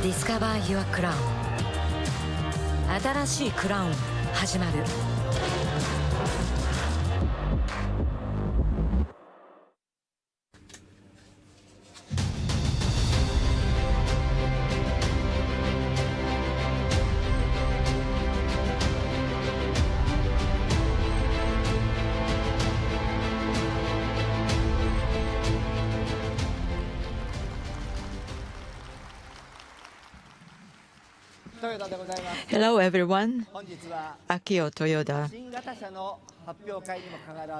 Discover your crown 新しいクラウン始まるHello everyone, Akio Toyoda.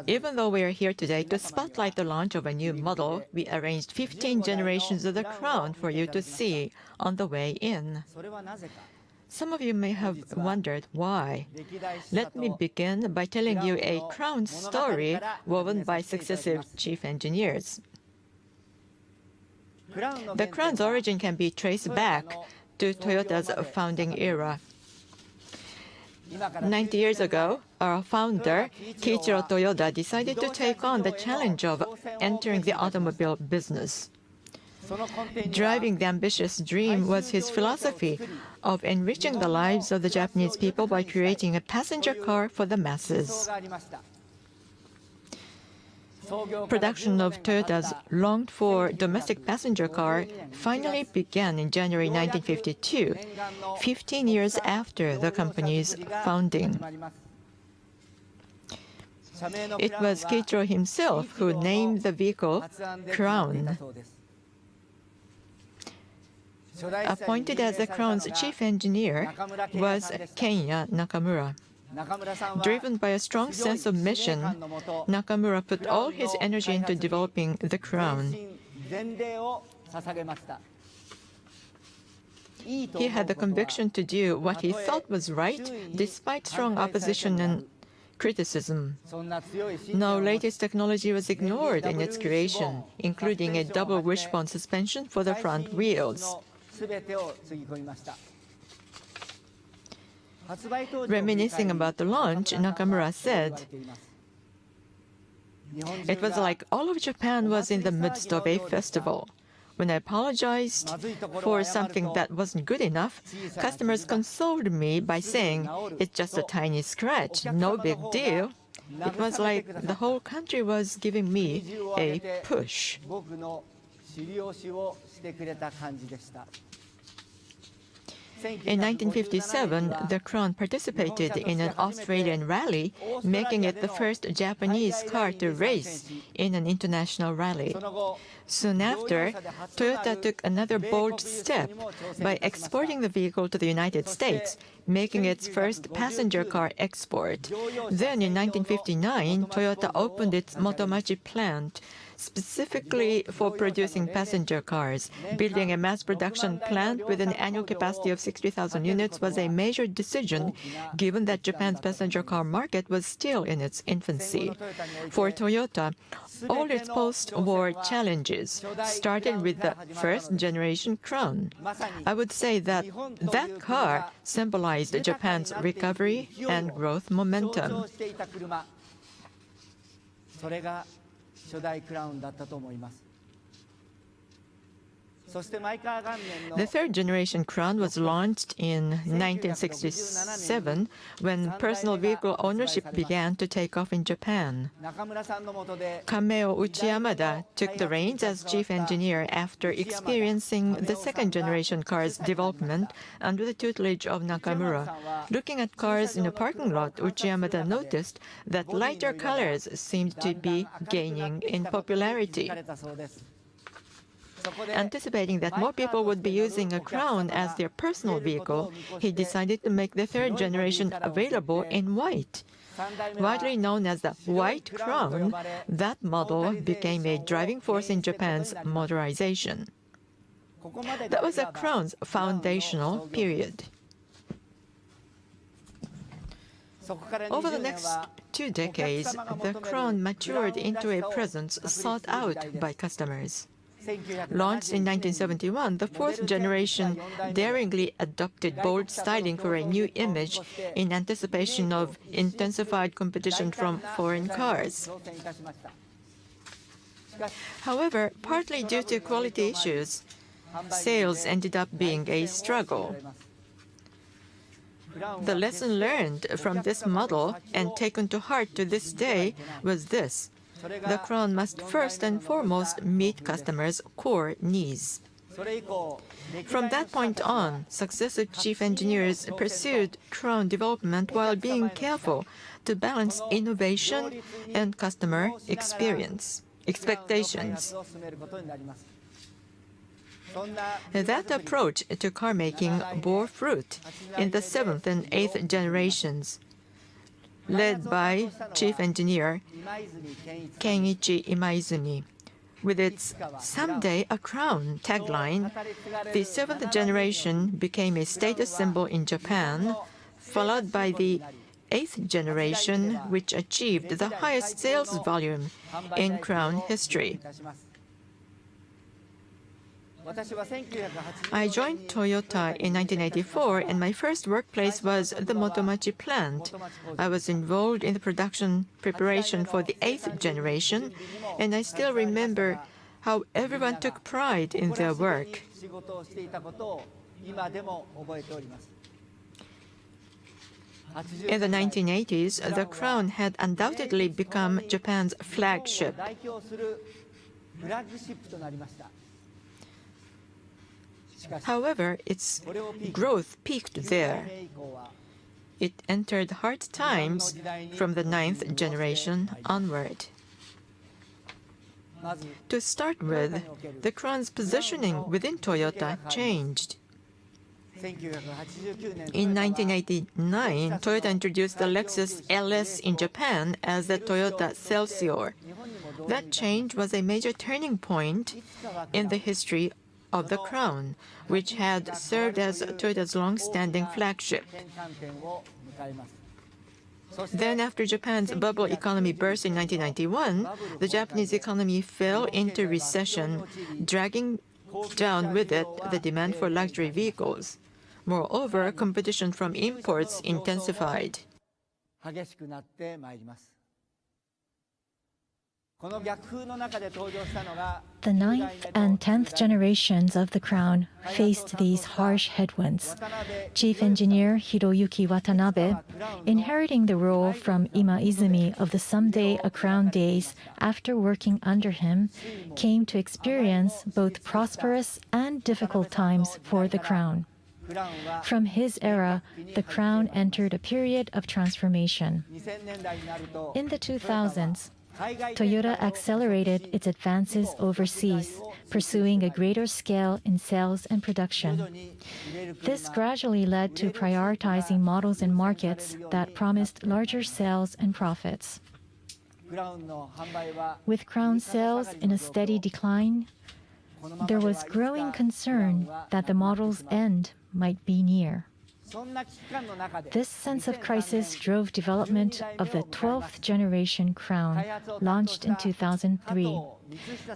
Even though we are here today to spotlight the launch of a new model, we arranged 15 generations of the crown for you to see on the way in. Some of you may have wondered why. Let me begin by telling you a crown story woven by successive chief engineers. The crown's origin can be traced back to Toyota's founding era. 90 years ago, our founder, Kiichiro Toyoda, decided to take on the challenge of entering the automobile business. Driving the ambitious dream was his philosophy of enriching the lives of the Japanese people by creating a passenger car for the masses. Production of Toyota's longed-for domestic passenger car finally began in January 1952, 15 years after the company's founding. It was Kiichiro himself who named the vehicle Crown. Appointed as the Crown's chief engineer was Kenya Nakamura. Driven by a strong sense of mission, Nakamura put all his energy into developing the Crown. He had the conviction to do what he thought was right, despite strong opposition and criticism. No latest technology was ignored in its creation, including a double wishbone suspension for the front wheels. Reminiscing about the launch, Nakamura said, "It was like all of Japan was in the midst of a festival. When I apologized for something that wasn't good enough, customers consoled me by saying, 'It's just a tiny scratch, no big deal.' It was like the whole country was giving me a push." In 1957, the Crown participated in an Australian rally, making it the first Japanese car to race in an international rally. Soon after, Toyota took another bold step by exporting the vehicle to the United States, making its first passenger car export. Then in 1959, Toyota opened its Motomachi plant specifically for producing passenger cars. Building a mass production plant with an annual capacity of 60,000 units was a major decision, given that Japan's passenger car market was still in its infancy. For Toyota, all its post-war challenges started with the first-generation Crown. I would say that that car symbolized Japan's recovery and growth momentum. The third-generation Crown was launched in 1967 when personal vehicle ownership began to take off in Japan. Kameo Uchiyamada took the reins as chief engineer after experiencing the second-generation car's development under the tutelage of Nakamura. Looking at cars in a parking lot, Uchiyamada noticed that lighter colors seemed to be gaining in popularity. Anticipating that more people would be using a Crown as their personal vehicle, he decided to make the third generation available in white. Widely known as the White Crown, that model became a driving force in Japan's motorization. That was the Crown's foundational period. Over the next 2 decades, the Crown matured into a presence sought out by customers. Launched in 1971, the fourth generation daringly adopted bold styling for a new image in anticipation of intensified competition from foreign cars. However, partly due to quality issues, sales ended up being a struggle. The lesson learned from this model and taken to heart to this day was this: the Crown must first and foremost meet customers' core needs. From that point on, successive chief engineers pursued Crown development while being careful to balance innovation and customer expectations. That approach to car making bore fruit in the 7th and 8th generations, led by Chief Engineer Kenichi Imaizumi. With its "Someday a Crown" tagline, the 7th generation became a status symbol in Japan, followed by the 8th generation, which achieved the highest sales volume in Crown history. I joined Toyota in 1984, and my first workplace was the Motomachi plant. I was involved in the production preparation for the 8th generation, and I still remember how everyone took pride in their work. In the 1980s, the Crown had undoubtedly become Japan's flagship. However, its growth peaked there. It entered hard times from the 9th generation onward. To start with, the Crown's positioning within Toyota changed. In 1989, Toyota introduced the Lexus LS in Japan as the Toyota Celsior. That change was a major turning point in the history of the Crown, which had served as Toyota's long-standing flagship. Then, after Japan's bubble economy burst in 1991, the Japanese economy fell into recession, dragging down with it the demand for luxury vehicles. Moreover, competition from imports intensified. The 9th and 10th generations of the Crown faced these harsh headwinds. Chief Engineer Hiroki Watanabe, inheriting the role from Imaizumi of the Someday a Crown days after working under him, came to experience both prosperous and difficult times for the Crown. From his era, the Crown entered a period of transformation. In the 2000s, Toyota accelerated its advances overseas, pursuing a greater scale in sales and production. This gradually led to prioritizing models and markets that promised larger sales and profits. With Crown sales in a steady decline, there was growing concern that the model's end might be near. This sense of crisis drove development of the 12th generation Crown, launched in 2003.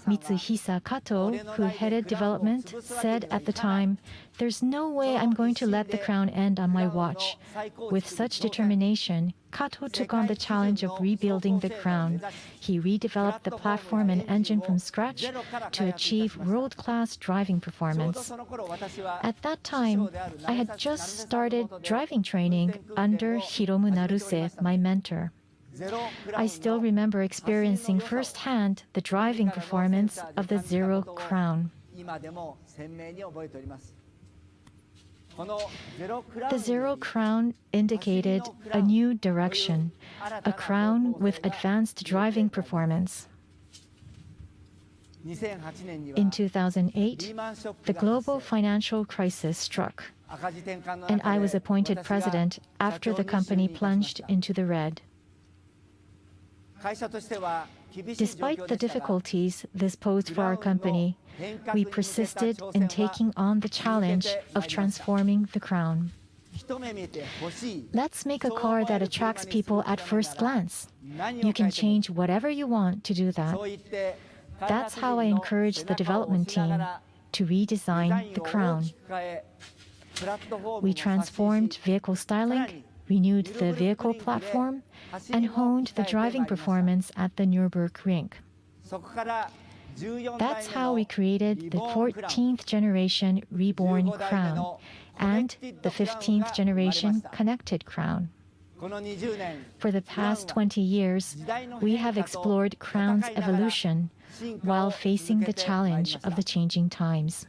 Mitsuhisa Kato, who headed development, said at the time, "There's no way I'm going to let the Crown end on my watch." With such determination, Kato took on the challenge of rebuilding the Crown. He redeveloped the platform and engine from scratch to achieve world-class driving performance. At that time, I had just started driving training under Hiromu Naruse, my mentor. I still remember experiencing firsthand the driving performance of the Zero Crown. The Zero Crown indicated a new direction, a Crown with advanced driving performance. In 2008, the global financial crisis struck, and I was appointed president after the company plunged into the red. Despite the difficulties this posed for our company, we persisted in taking on the challenge of transforming the Crown. Let's make a car that attracts people at first glance. You can change whatever you want to do that. That's how I encouraged the development team to redesign the Crown. We transformed vehicle styling, renewed the vehicle platform, and honed the driving performance at the Nürburgring. That's how we created the 14th generation reborn crown and the 15th generation connected crown. For the past 20 years, we have explored crown's evolution while facing the challenge of the changing times.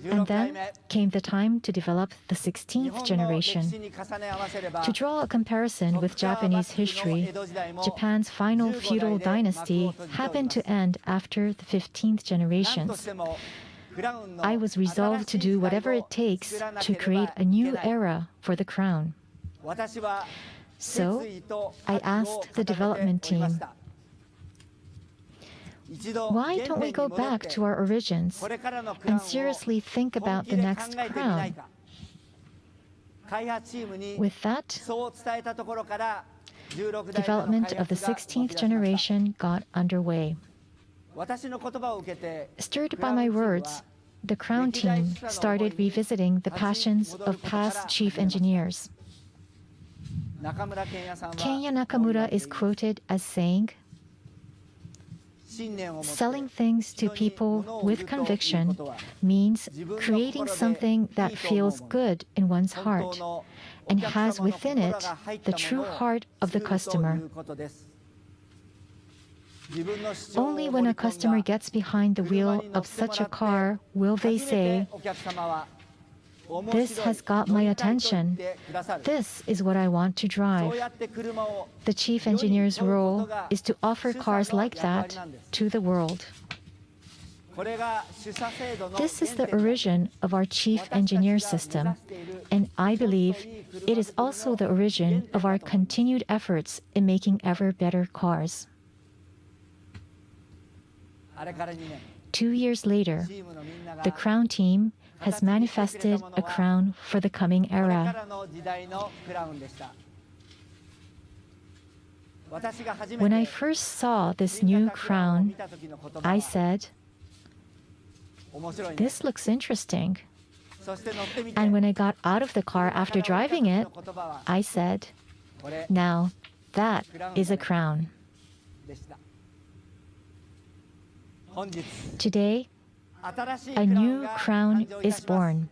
And then came the time to develop the 16th generation. To draw a comparison with Japanese history, Japan's final feudal dynasty happened to end after the 15th generations. I was resolved to do whatever it takes to create a new era for the crown. So, I asked the development team, why don't we go back to our origins and seriously think about the next crown? With that, development of the 16th generation got underway. Stirred by my words, the crown team started revisiting the passions of past chief engineers. Kenya Nakamura is quoted as saying, "Selling things to people with conviction means creating something that feels good in one's heart and has within it the true heart of the customer. Only when a customer gets behind the wheel of such a car will they say, 'This has got my attention. This is what I want to drive.' The chief engineer's role is to offer cars like that to the world." This is the origin of our chief engineer system, and I believe it is also the origin of our continued efforts in making ever better cars. 2 years later, the crown team has manifested a crown for the coming era. When I first saw this new crown, I said, "This looks interesting." And when I got out of the car after driving it, I said, "Now, that is a crown." Today, a new crown is born.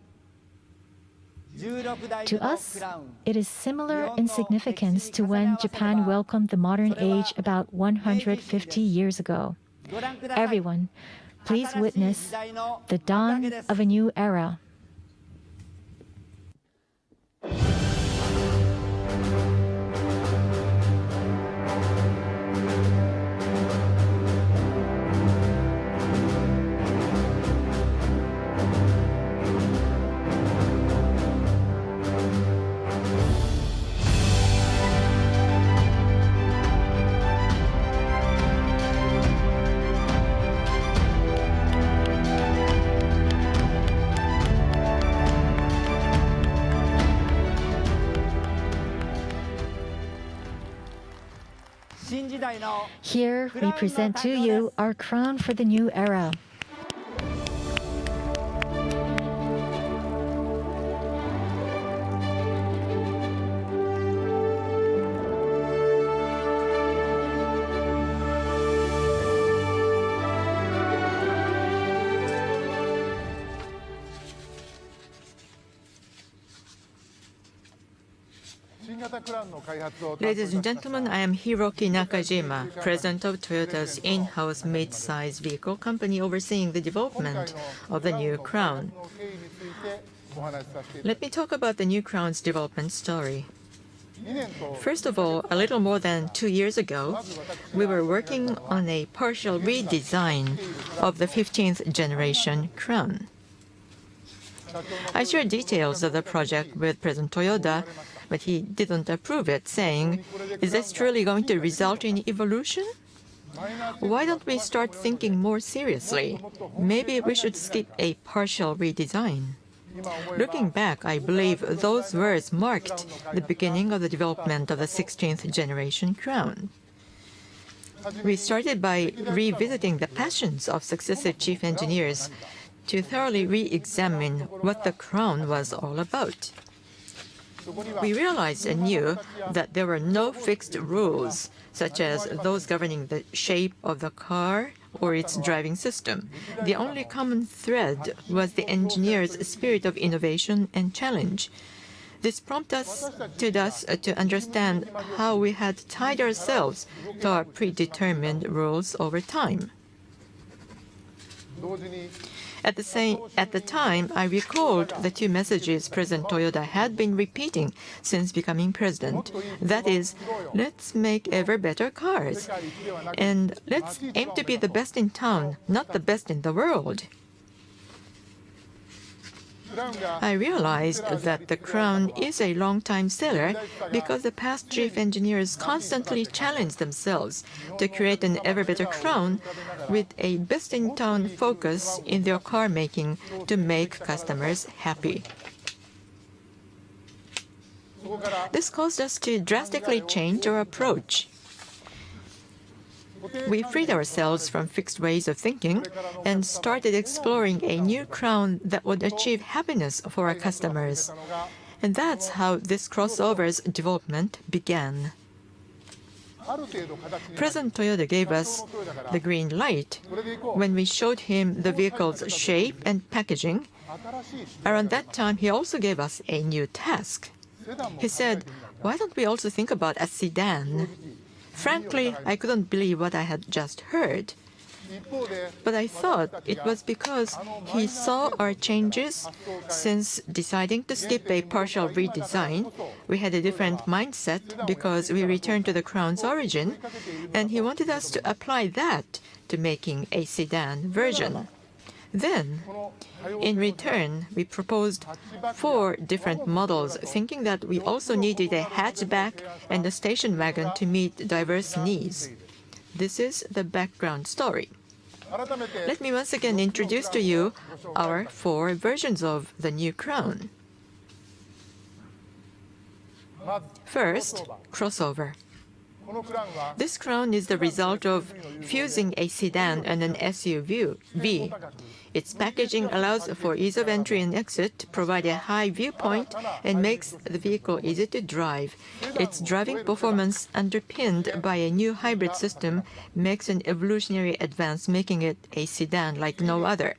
To us, it is similar in significance to when Japan welcomed the modern age about 150 years ago. Everyone, please witness the dawn of a new era. Here we present to you our crown for the new era. Ladies and gentlemen, I am Hiroki Nakajima, president of Toyota's in-house mid-size vehicle company overseeing the development of the new crown. Let me talk about the new crown's development story. First of all, a little more than 2 years ago, we were working on a partial redesign of the 15th generation crown. I shared details of the project with President Toyoda, but he didn't approve it, saying, "Is this truly going to result in evolution? Why don't we start thinking more seriously? Maybe we should skip a partial redesign." Looking back, I believe those words marked the beginning of the development of the 16th generation crown. We started by revisiting the passions of successive chief engineers to thoroughly re-examine what the crown was all about. We realized and knew that there were no fixed rules, such as those governing the shape of the car or its driving system. The only common thread was the engineer's spirit of innovation and challenge. This prompted us to understand how we had tied ourselves to our predetermined rules over time. At the time, I recalled the two messages President Toyoda had been repeating since becoming president. That is, let's make ever better cars. And let's aim to be the best in town, not the best in the world. I realized that the Crown is a long-time seller because the past chief engineers constantly challenged themselves to create an ever-better Crown with a best-in-town focus in their car making to make customers happy. This caused us to drastically change our approach. We freed ourselves from fixed ways of thinking and started exploring a new Crown that would achieve happiness for our customers. And that's how this crossover's development began. President Toyoda gave us the green light when we showed him the vehicle's shape and packaging. Around that time, he also gave us a new task. He said, "Why don't we also think about a sedan?" Frankly, I couldn't believe what I had just heard. But I thought it was because he saw our changes since deciding to skip a partial redesign. We had a different mindset because we returned to the Crown's origin, and he wanted us to apply that to making a sedan version. Then, in return, we proposed 4 different models, thinking that we also needed a hatchback and a station wagon to meet diverse needs. This is the background story. Let me once again introduce to you our 4 versions of the new Crown. First, crossover. This Crown is the result of fusing a sedan and an SUV. Its packaging allows for ease of entry and exit, provide a high viewpoint, and makes the vehicle easy to drive. Its driving performance, underpinned by a new hybrid system, makes an evolutionary advance, making it a sedan like no other.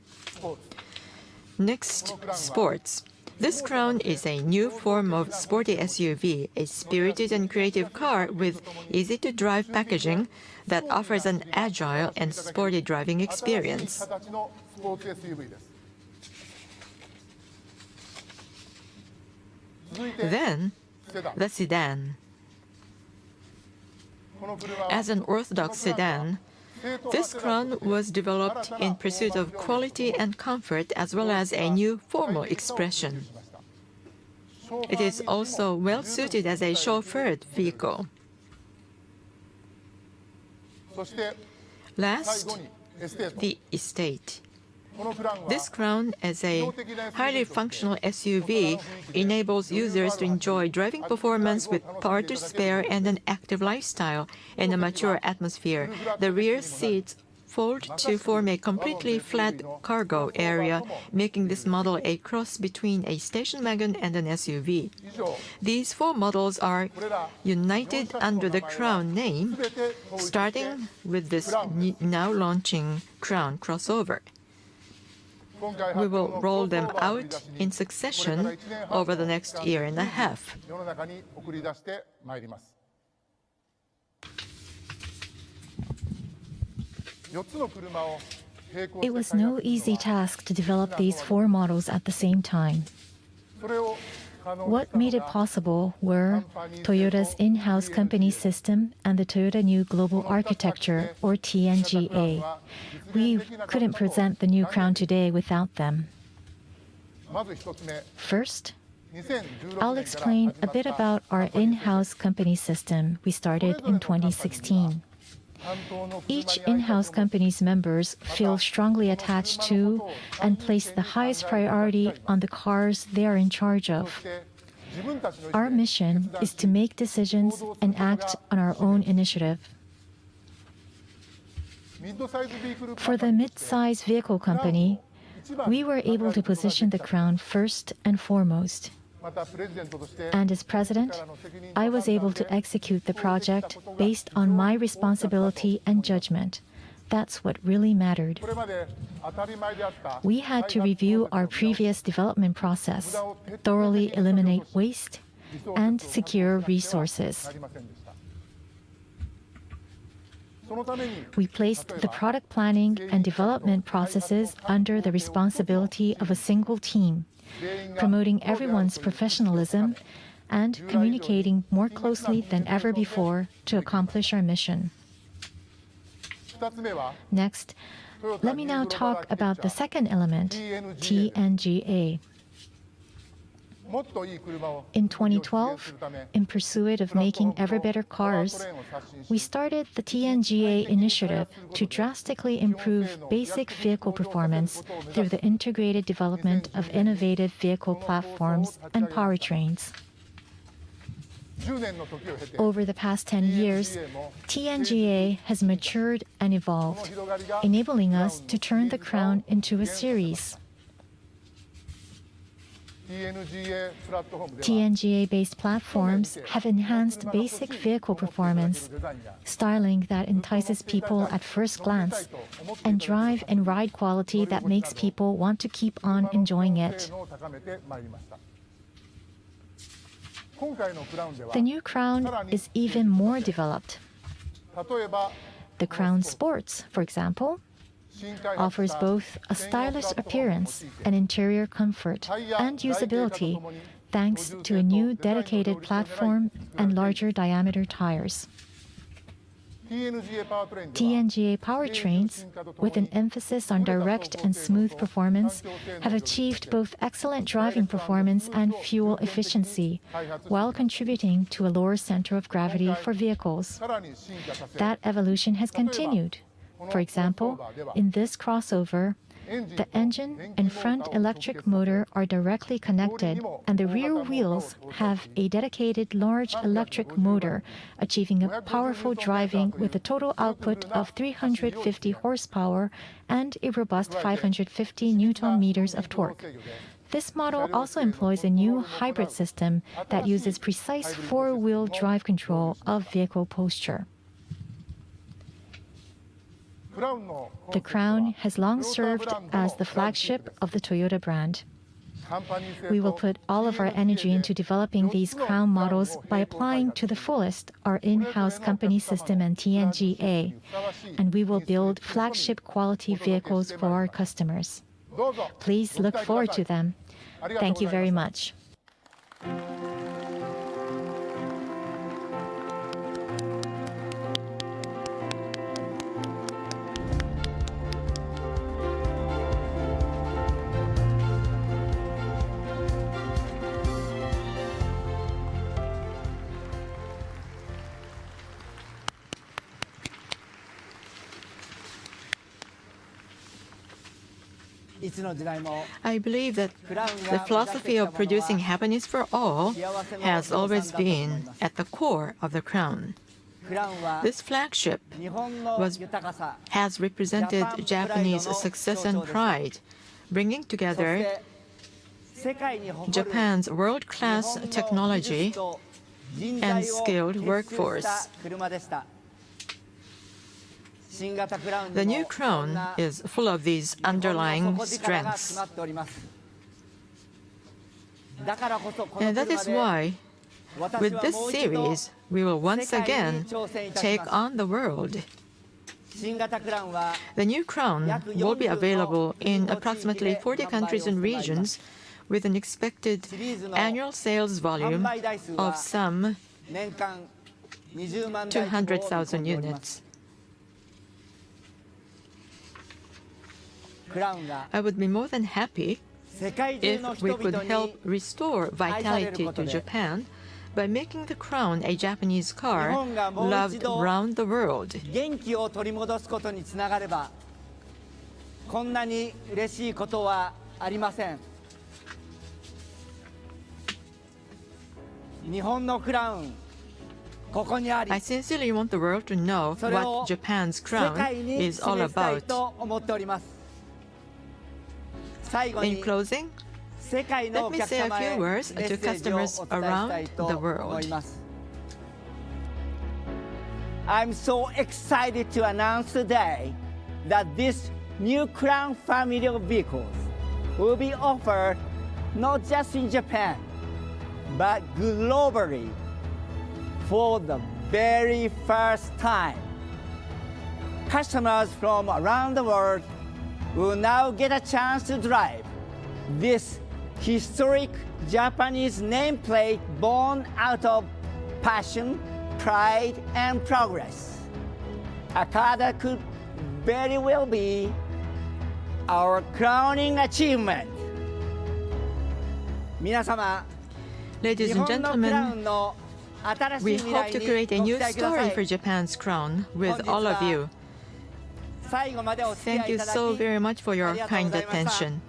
Next, sports. This Crown is a new form of sporty SUV, a spirited and creative car with easy-to-drive packaging that offers an agile and sporty driving experience. Then, the sedan. As an orthodox sedan, this Crown was developed in pursuit of quality and comfort as well as a new formal expression. It is also well suited as a chauffeured vehicle. Last, the estate. This Crown, as a highly functional SUV, enables users to enjoy driving performance with power to spare and an active lifestyle in a mature atmosphere. The rear seats fold to form a completely flat cargo area, making this model a cross between a station wagon and an SUV. These 4 models are united under the Crown name, starting with this now launching Crown crossover. We will roll them out in succession over the next year and a half. It was no easy task to develop these 4 models at the same time. What made it possible were Toyota's in-house company system and the Toyota New Global Architecture, or TNGA. We couldn't present the new Crown today without them. First, I'll explain a bit about our in-house company system we started in 2016. Each in-house company's members feel strongly attached to and place the highest priority on the cars they are in charge of. Our mission is to make decisions and act on our own initiative. For the mid-size vehicle company, we were able to position the Crown first and foremost. And as president, I was able to execute the project based on my responsibility and judgment. That's what really mattered. We had to review our previous development process, thoroughly eliminate waste, and secure resources. We placed the product planning and development processes under the responsibility of a single team, promoting everyone's professionalism and communicating more closely than ever before to accomplish our mission. Next, let me now talk about the second element, TNGA. In 2012, in pursuit of making ever better cars, we started the TNGA initiative to drastically improve basic vehicle performance through the integrated development of innovative vehicle platforms and powertrains. Over the past 10 years, TNGA has matured and evolved, enabling us to turn the Crown into a series. TNGA-based platforms have enhanced basic vehicle performance, styling that entices people at first glance, and drive and ride quality that makes people want to keep on enjoying it. The new Crown is even more developed. The Crown Sports, for example, offers both a stylish appearance and interior comfort and usability thanks to a new dedicated platform and larger diameter tires. TNGA powertrains, with an emphasis on direct and smooth performance, have achieved both excellent driving performance and fuel efficiency, while contributing to a lower center of gravity for vehicles. That evolution has continued. For example, in this crossover, the engine and front electric motor are directly connected, and the rear wheels have a dedicated large electric motor, achieving a powerful driving with a total output of 350 horsepower and a robust 550 Newton meters of torque. This model also employs a new hybrid system that uses precise four-wheel drive control of vehicle posture. The Crown has long served as the flagship of the Toyota brand. We will put all of our energy into developing these Crown models by applying to the fullest our in-house company system and TNGA, and we will build flagship quality vehicles for our customers. Please look forward to them. Thank you very much. I believe that the philosophy of producing happiness for all has always been at the core of the Crown. This flagship has represented Japanese success and pride, bringing together Japan's world-class technology and skilled workforce. The new Crown is full of these underlying strengths. And that is why, with this series, we will once again take on the world. The new Crown will be available in approximately 40 countries and regions, with an expected annual sales volume of some 200,000 units. I would be more than happy if we could help restore vitality to Japan by making the Crown a Japanese car loved around the world. I sincerely want the world to know what Japan's Crown is all about. In closing, Let me say a few words to customers around the world. I'm so excited to announce today that this new Crown family of vehicles will be offered not just in Japan, but globally for the very first time. Customers from around the world will now get a chance to drive this historic Japanese nameplate born out of passion, pride, and progress. A car that could very well be our crowning achievement. 皆様、 Ladies 日 and 本のクラウ gentlemen, ンの新しい we 未 hope 来 to に create a ご期 new 待くださ story い for Japan's crown with all of you. 最後までお付き合 Thank い you いただき so very much for your ありがとうご kind ざいました attention.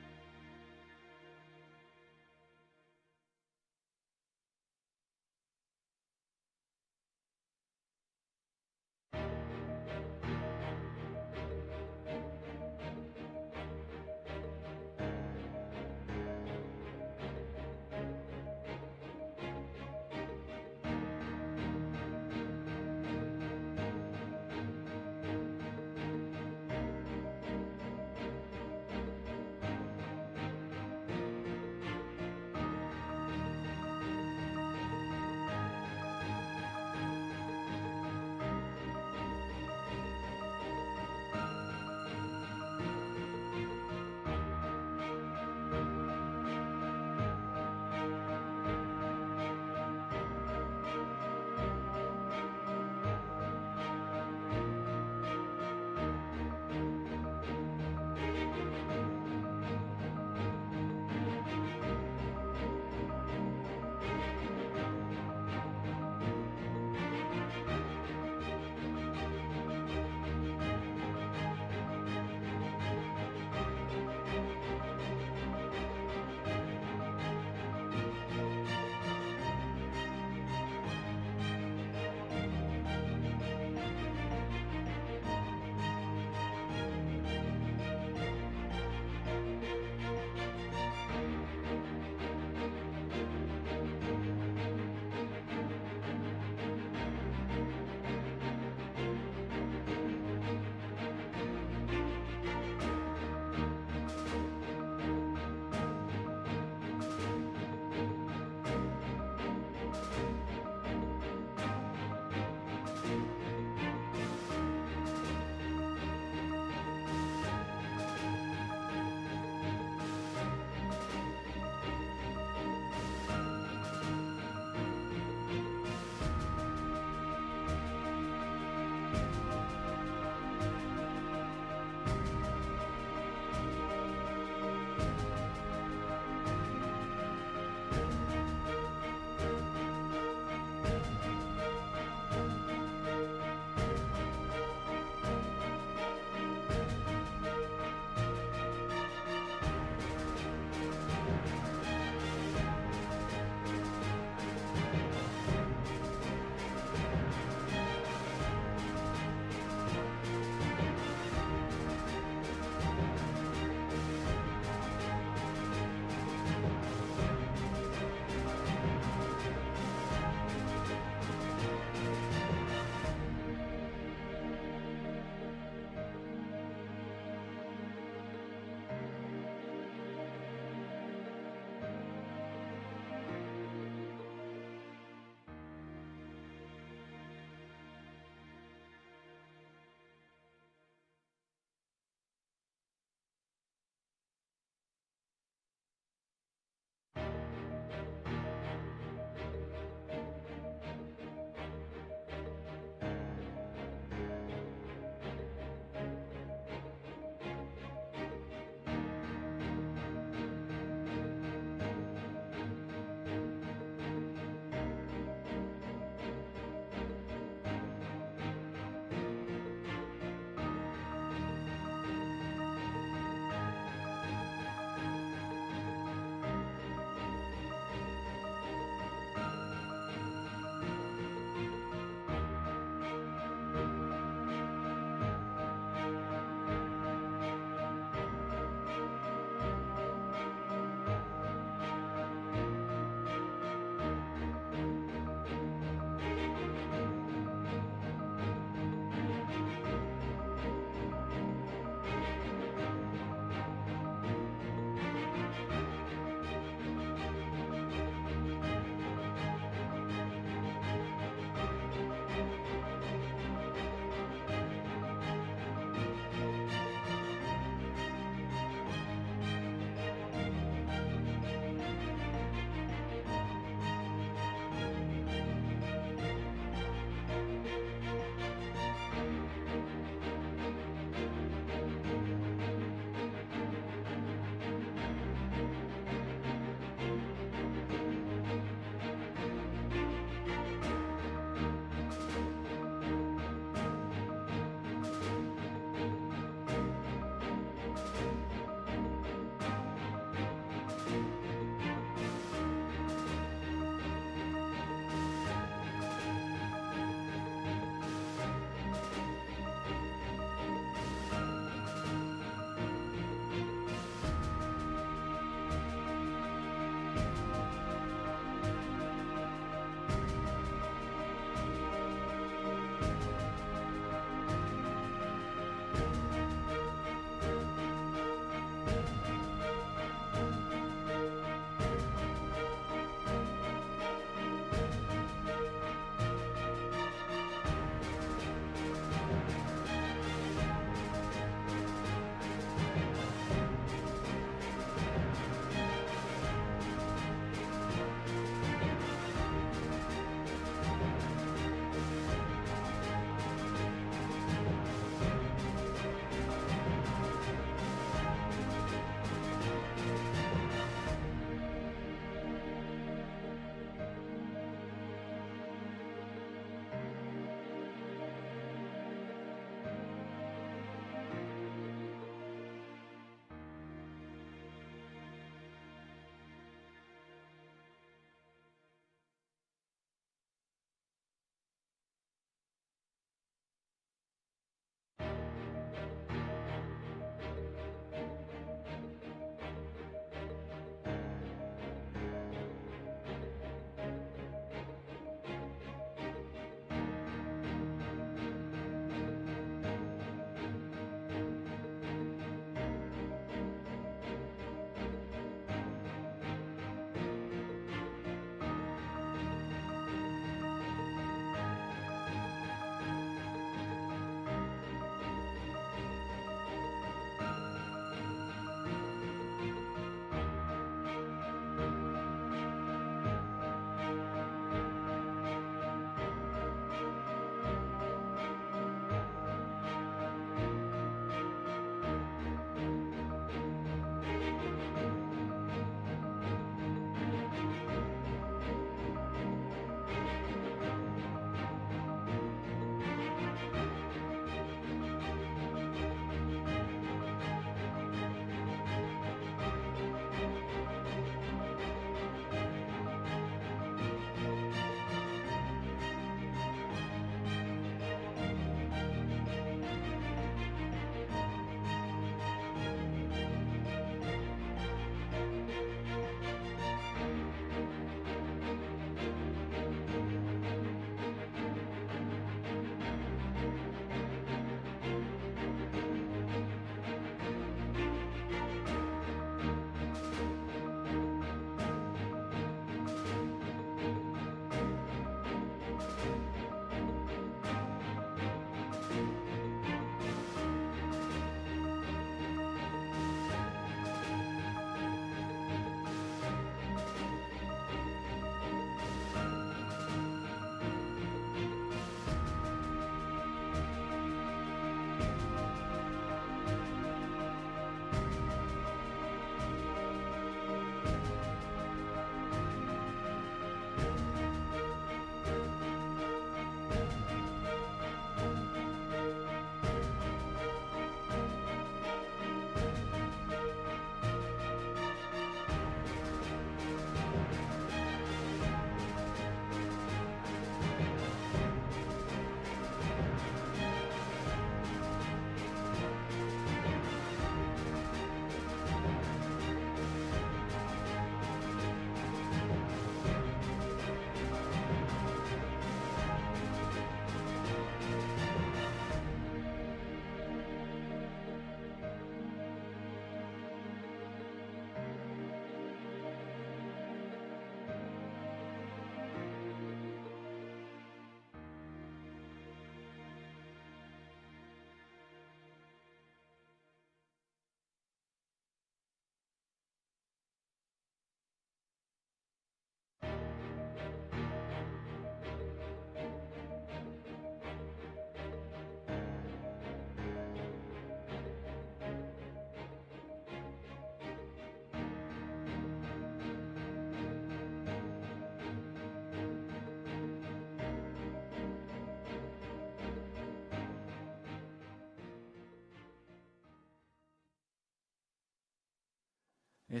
Now,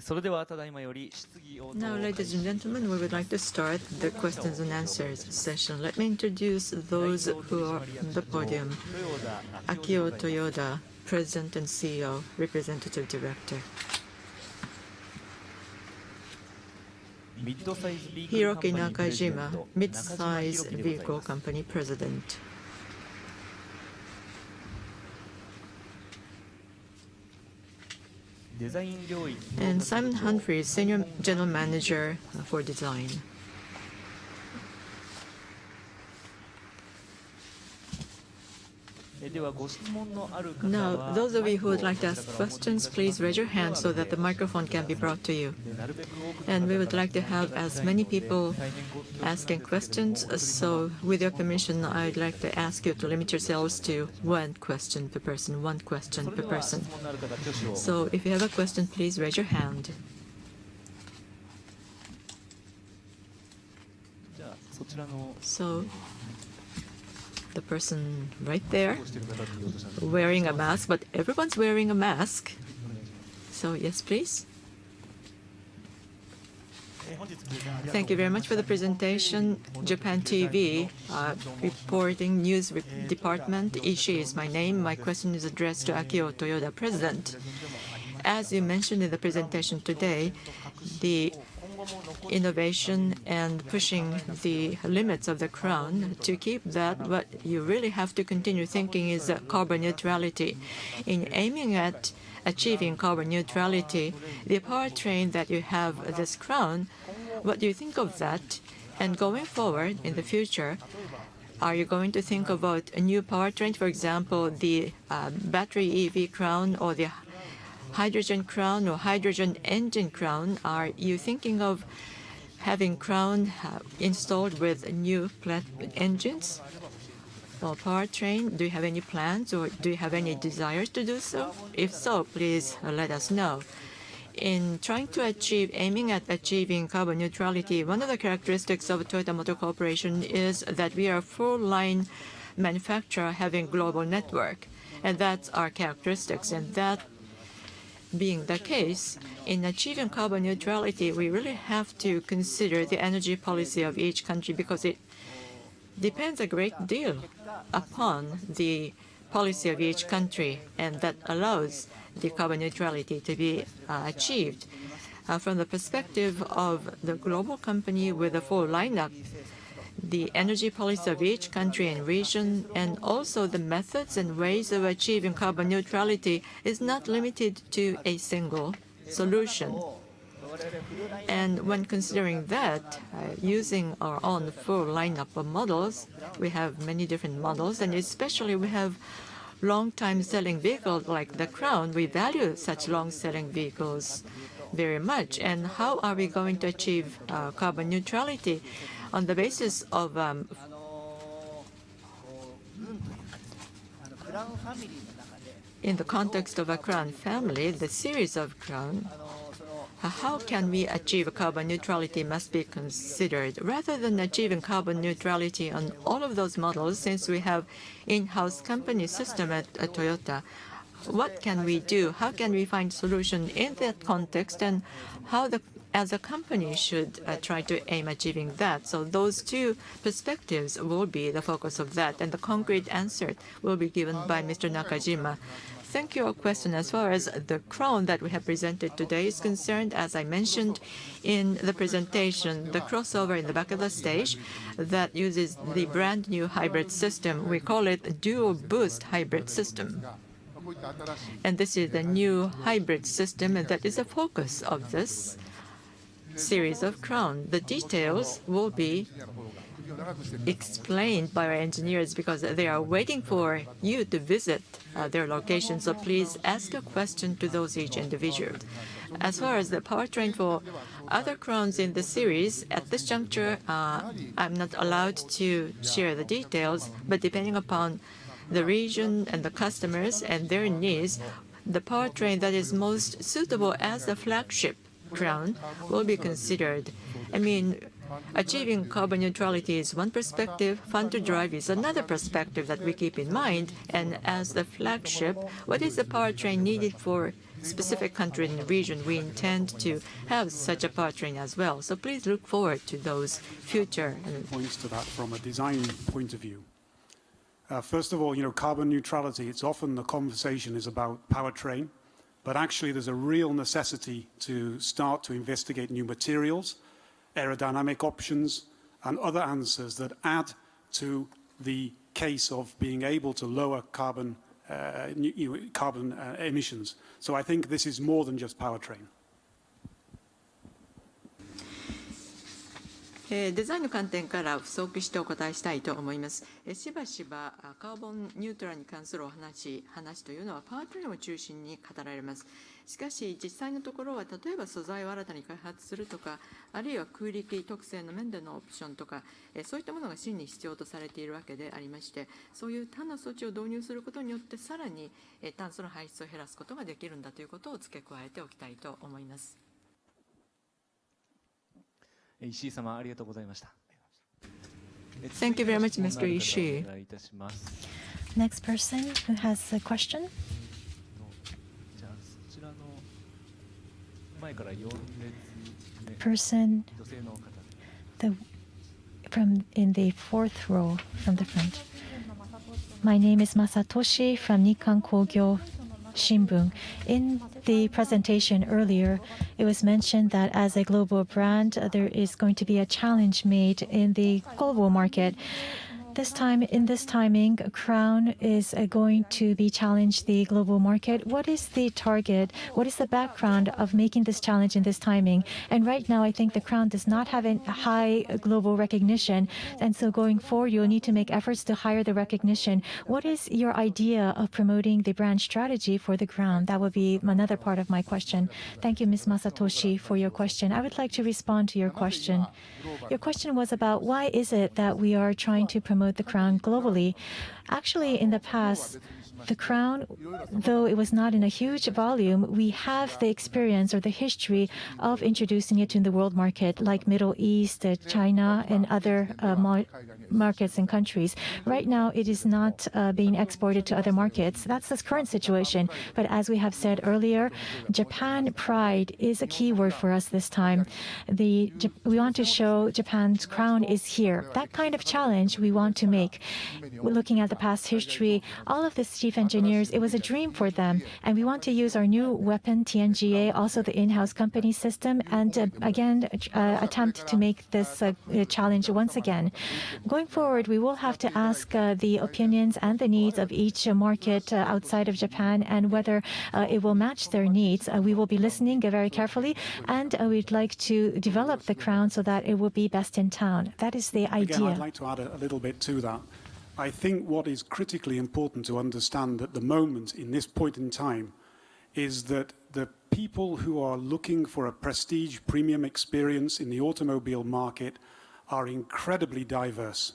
ladies and gentlemen, we would like to start the questions and answers session. Let me introduce those who are on the podium. Akio Toyoda, President and CEO, Representative Director. Hiroki Nakajima, Mid-size Vehicle Company President. And Simon Humphries, Senior General Manager for Design. Now, those of you who would like to ask questions, please raise your hand so that the microphone can be brought to you. And we would like to have as many people asking questions, so with your permission, I'd like to ask you to limit yourselves to one question per person. So if you have a question, please raise your hand. So the person right there wearing a mask, but everyone's wearing a mask. So yes, please. Thank you very much for the presentation. Japan TV, reporting news department. Ishii is my name. My question is addressed to Akio Toyoda, President. As you mentioned in the presentation today, the innovation and pushing the limits of the crown, to keep that, what you really have to continue thinking is carbon neutrality. In aiming at achieving carbon neutrality, the powertrain that you have this crown, what do you think of that? And going forward in the future, are you going to think about a new powertrain, for example, the battery EV crown or the hydrogen crown or hydrogen engine crown? Are you thinking of having crown installed with new engines or powertrain? Do you have any plans or do you have any desires to do so? If so, please let us know. In trying to aiming at achieving carbon neutrality, one of the characteristics of Toyota Motor Corporation is that we are a full-line manufacturer having global network, and that's our characteristics. And that being the case, in achieving carbon neutrality, we really have to consider the energy policy of each country, because it depends a great deal upon the policy of each country, and that allows the carbon neutrality to be achieved. From the perspective of the global company with a full lineup, the energy policy of each country and region, and also the methods and ways of achieving carbon neutrality is not limited to a single solution. And when considering that, using our own full lineup of models, we have many different models, and especially we have long-time selling vehicles like the Crown. We value such long-selling vehicles very much. And how are we going to achieve carbon neutrality? On the basis of in the context of a Crown family, the series of Crown, how can we achieve carbon neutrality must be considered. Rather than achieving carbon neutrality on all of those models, since we have in-house company system at Toyota, what can we do? How can we find solution in that context, and how as a company should try to aim achieving that? So those two perspectives will be the focus of that, and the concrete answer will be given by Mr. Nakajima. Thank you for your question. As far as the crown that we have presented today is concerned, as I mentioned in the presentation, the crossover in the back of the stage that uses the brand new hybrid system, we call it dual boost hybrid system. And this is the new hybrid system, and that is the focus of this series of crown. The details will be explained by our engineers because they are waiting for you to visit their location. So please ask a question to those each individual. As far as the powertrain for other crowns in the series, at this juncture, I'm not allowed to share the details, but depending upon the region and the customers and their needs, the powertrain that is most suitable as the flagship crown will be considered. I mean, achieving carbon neutrality is one perspective, fun to drive is another perspective that we keep in mind. And as the flagship, what is the powertrain needed for specific country and region, we intend to have such a powertrain as well. So please look forward to those future points to that from a design point of view. First of all, carbon neutrality, it's often the conversation is about powertrain, but actually there's a real necessity to start to investigate new materials, aerodynamic options, and other answers that add to the case of being able to lower carbon emissions. So I think this is more than just powertrain. デザインの観点から不足してお答えしたいと思います。しばしばカーボンニュートラルに関する話というのはパワートレインを中心に語られます。しかし実際のところは例えば素材を新たに開発するとか、あるいは空力特性の面でのオプションとか、そういったものが真に必要とされているわけでありまして、そういう単な措置を導入することによってさらに炭素の排出を減らすことができるんだということを付け加えておきたいと思います。石井様、ありがとうございました。Thank you very much, Mr. Ishii. Next person who has a question. じゃあそちらの前から4列目、 Person 女性の方。 from in the fourth row from the front. My name is Masatoshi from Nikkan Kogyo Shimbun. In the presentation earlier, it was mentioned that as a global brand, there is going to be a challenge made in the global market. This time, in this timing, Crown is going to be challenged the global market. What is the target? What is the background of making this challenge in this timing? And right now, I think the Crown does not have a high global recognition. And so going forward, you'll need to make efforts to higher the recognition. What is your idea of promoting the brand strategy for the Crown? That would be another part of my question. Thank you, Ms. Masatoshi, for your question. I would like to respond to your question. Your question was about why is it that we are trying to promote the Crown globally. Actually, in the past, the Crown, though it was not in a huge volume, we have the experience or the history of introducing it in the world market, like Middle East, China, and other markets and countries. Right now, it is not being exported to other markets. That's the current situation. But as we have said earlier, Japan pride is a key word for us this time. We want to show Japan's Crown is here. That kind of challenge we want to make. Looking at the past history, all of the chief engineers, it was a dream for them. And we want to use our new weapon, TNGA, also the in-house company system, and again, attempt to make this challenge once again. Going forward, we will have to ask the opinions and the needs of each market outside of Japan and whether it will match their needs. We will be listening very carefully, and we'd like to develop the Crown so that it will be best in town. That is the idea. Again, I'd like to add a little bit to that. I think what is critically important to understand at the moment, in this point in time, is that the people who are looking for a prestige premium experience in the automobile market are incredibly diverse.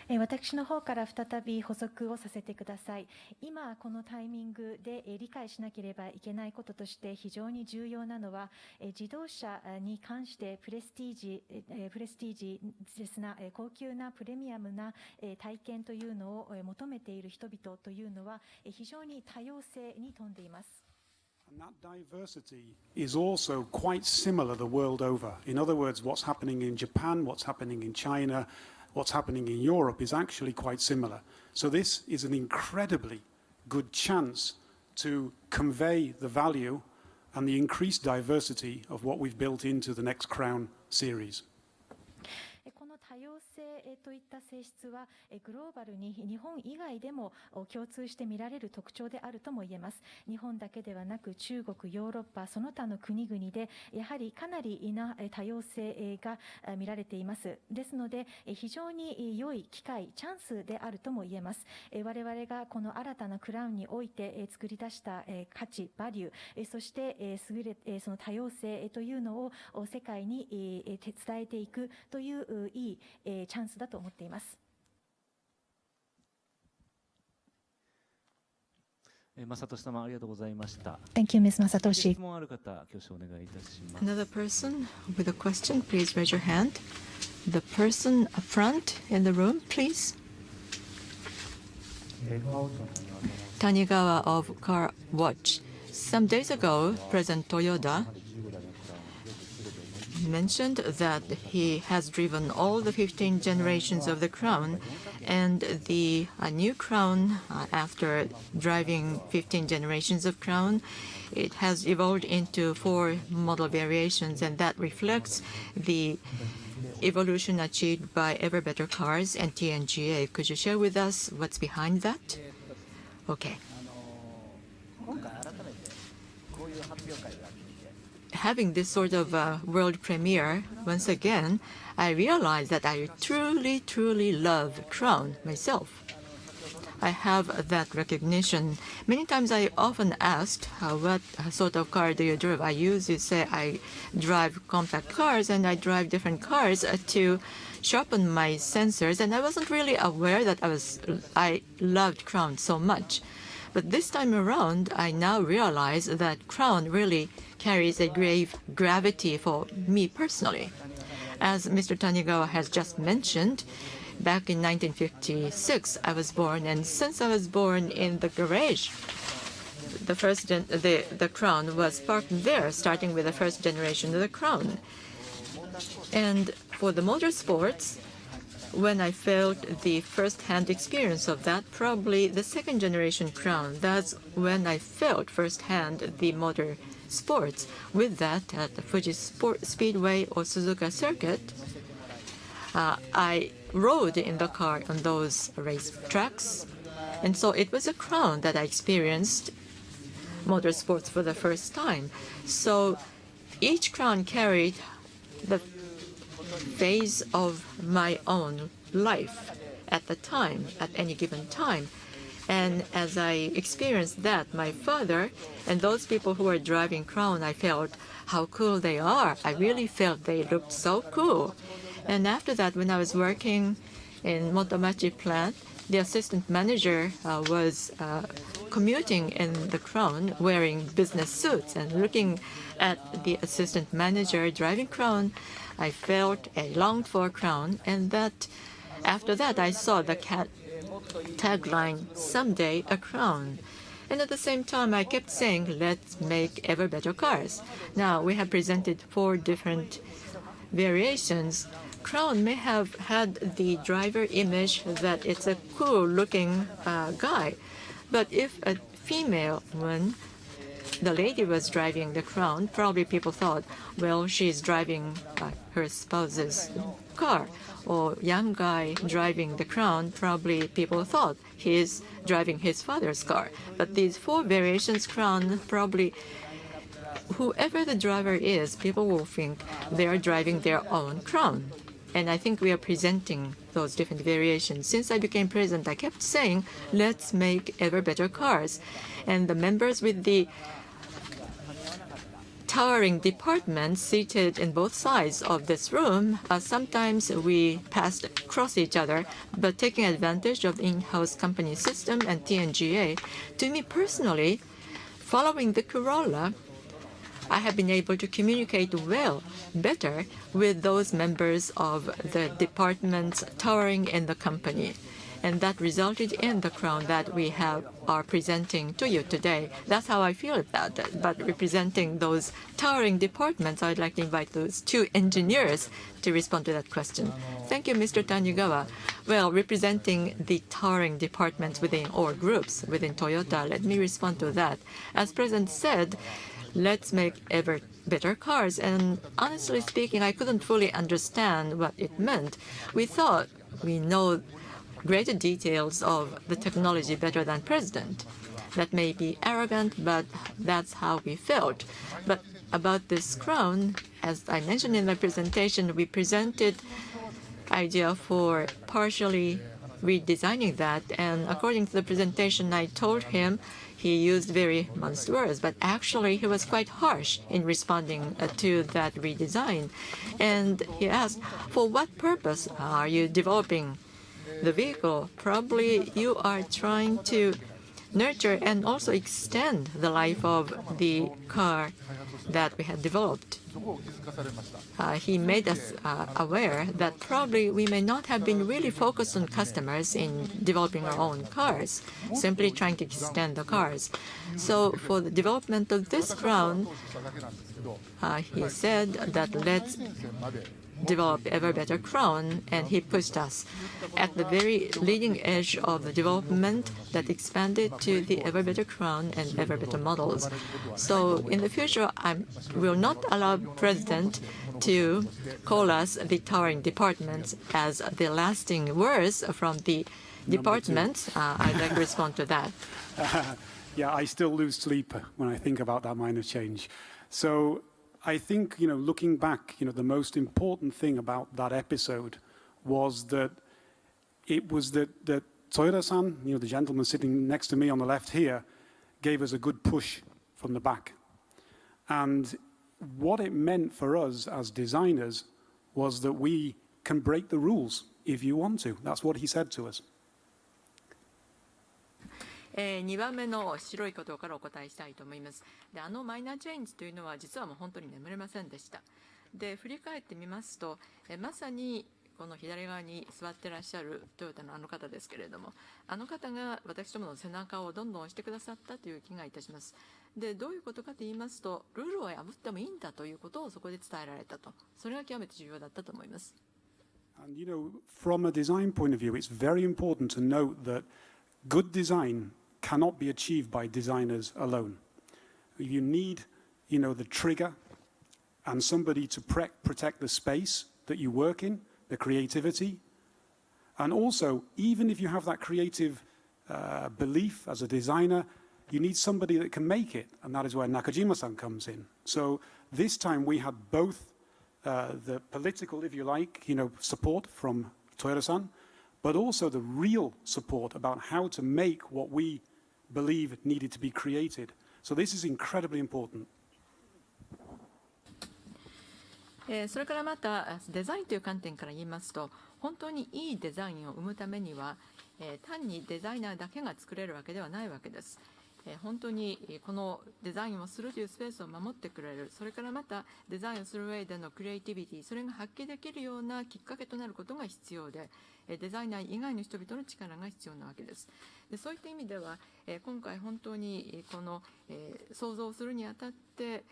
私の方から再び補足をさせてください。今このタイミングで理解しなければいけないこととして非常に重要なのは、自動車に関してプレスティージですな高級なプレミアムな体験というのを求めている人々というのは非常に多様性に富んでいます。And that diversity is also quite similar the world over. In other words, what's happening in Japan, what's happening in China, what's happening in Europe is actually quite similar. So this is an incredibly good chance to convey the value and the increased diversity of what we've built into the next Crown series. この多様性といった性質はグローバルに日本以外でも共通して見られる特徴であるとも言えます。日本だけではなく中国、ヨーロッパその他の国々でやはりかなりな多様性が見られています。ですので非常に良い機会、チャンスであるとも言えます。我々がこの新たなクラウンにおいて作り出した価値、バリュー、そしてその多様性というのを世界に伝えていくといういいチャンスだと思っています。Masatoshi様、ありがとうございました。Thank you, Ms. Masatoshi. 質問ある方、挙手お願いいたします。 Another person with a question, please raise your hand. The person up front in the room, please. Tanigawa of Car Watch. Some days ago, President Toyoda mentioned that he has driven all the 15 generations of the Crown, and the new Crown, after driving 15 generations of Crown, it has evolved into 4 model variations, and that reflects the evolution achieved by Ever Better Cars and TNGA. Could you share with us what's behind that? Okay. Having this sort of world premiere, once again, I realized that I truly, truly love Crown myself. I have that recognition. Many times I often asked, what sort of car do you drive? I usually say I drive compact cars, and I drive different cars to sharpen my sensors, and I wasn't really aware that I loved Crown so much. But this time around, I now realize that Crown really carries a grave gravity for me personally. As Mr. Tanigawa has just mentioned, back in 1956, I was born, and since I was born in the garage, the Crown was parked there, starting with the first generation of the Crown. And for the motorsports, when I felt the first-hand experience of that, probably the second generation Crown, that's when I felt first-hand the motor sports. With that, at the Fuji Speedway or Suzuka Circuit, I rode in the car on those race tracks. And so it was a Crown that I experienced motorsports for the first time. So each Crown carried the phase of my own life at the time, at any given time. And as I experienced that, my father and those people who were driving Crown, I felt how cool they are. I really felt they looked so cool. And after that, when I was working in Motomachi plant, the assistant manager was commuting in the Crown wearing business suits, and looking at the assistant manager driving Crown, I felt a longed for Crown. And that after that, I saw the tagline, "Someday a Crown." And at the same time, I kept saying, let's make ever better cars. Now, we have presented 4 different variations. Crown may have had the driver image that it's a cool-looking guy. But if a female one, the lady was driving the Crown, probably people thought, well, she's driving her spouse's car. Or young guy driving the Crown, probably people thought he's driving his father's car. But these 4 variations Crown, probably whoever the driver is, people will think they are driving their own Crown. And I think we are presenting those different variations. Since I became president, I kept saying, let's make ever better cars. And the members with the towering departments seated in both sides of this room, sometimes we passed across each other, but taking advantage of the in-house company system and TNGA, to me personally, following the Corolla, I have been able to communicate better with those members of the departments towering in the company. And that resulted in the Crown that we are presenting to you today. That's how I feel about that. But representing those towering departments, I'd like to invite those 2 engineers to respond to that question. Thank you, Mr. Tanigawa. Well, representing the towering departments within all groups within Toyota, let me respond to that. As President said, let's make ever better cars. And honestly speaking, I couldn't fully understand what it meant. We thought we know greater details of the technology better than President. That may be arrogant, but that's how we felt. But about this Crown, as I mentioned in my presentation, we presented idea for partially redesigning that. And according to the presentation, I told him he used very modest words, but actually he was quite harsh in responding to that redesign. And he asked, for what purpose are you developing the vehicle? Probably you are trying to nurture and also extend the life of the car that we had developed. He made us aware that probably we may not have been really focused on customers in developing our own cars, simply trying to extend the cars. So for the development of this crown, he said that let's develop ever better crown, and he pushed us at the very leading edge of the development that expanded to the ever better crown and ever better models. So in the future, I will not allow President to call us the towering departments as the lasting words from the department. I'd like to respond to that. Yeah, I still lose sleep when I think about that minor change. So I think, looking back, the most important thing about that episode was that it was that Toyoda-san, the gentleman sitting next to me on the left here, gave us a good push from the back. And what it meant for us as designers was that we can break the rules if you want to. That's what he said to us. 2番目の白いことからお答えしたいと思います。で、マイナーチェンジというのは実はもう本当に眠れませんでした。で、振り返ってみますと、まさにこの左側に座ってらっしゃるトヨタの方ですけれども、方が私どもの背中をどんどん押してくださったという気がいたします。で、どういうことかと言いますと、ルールを破ってもいいんだということをそこで伝えられたと。それが極めて重要だったと思います。And from a design point of view, it's very important to note that good design cannot be achieved by designers alone. You need, the trigger and somebody to protect the space that you work in, the creativity. And also, even if you have that creative belief as a designer, you need somebody that can make it. And that is where Nakajima-san comes in. So this time we had both the political, if you like, support from Toyoda-san, but also the real support about how to make what we believe needed to be created. So this is incredibly important. それからまたデザインという観点から言いますと、本当にいいデザインを生むためには、単にデザイナーだけが作れるわけではないわけです。本当にこのデザインをするというスペースを守ってくれる、それからまたデザインをする上でのクリエイティビティ、それが発揮できるようなきっかけとなることが必要で、デザイナー以外の人々の力が必要なわけです。で、そういった意味では、今回本当にこの、想像するにあたって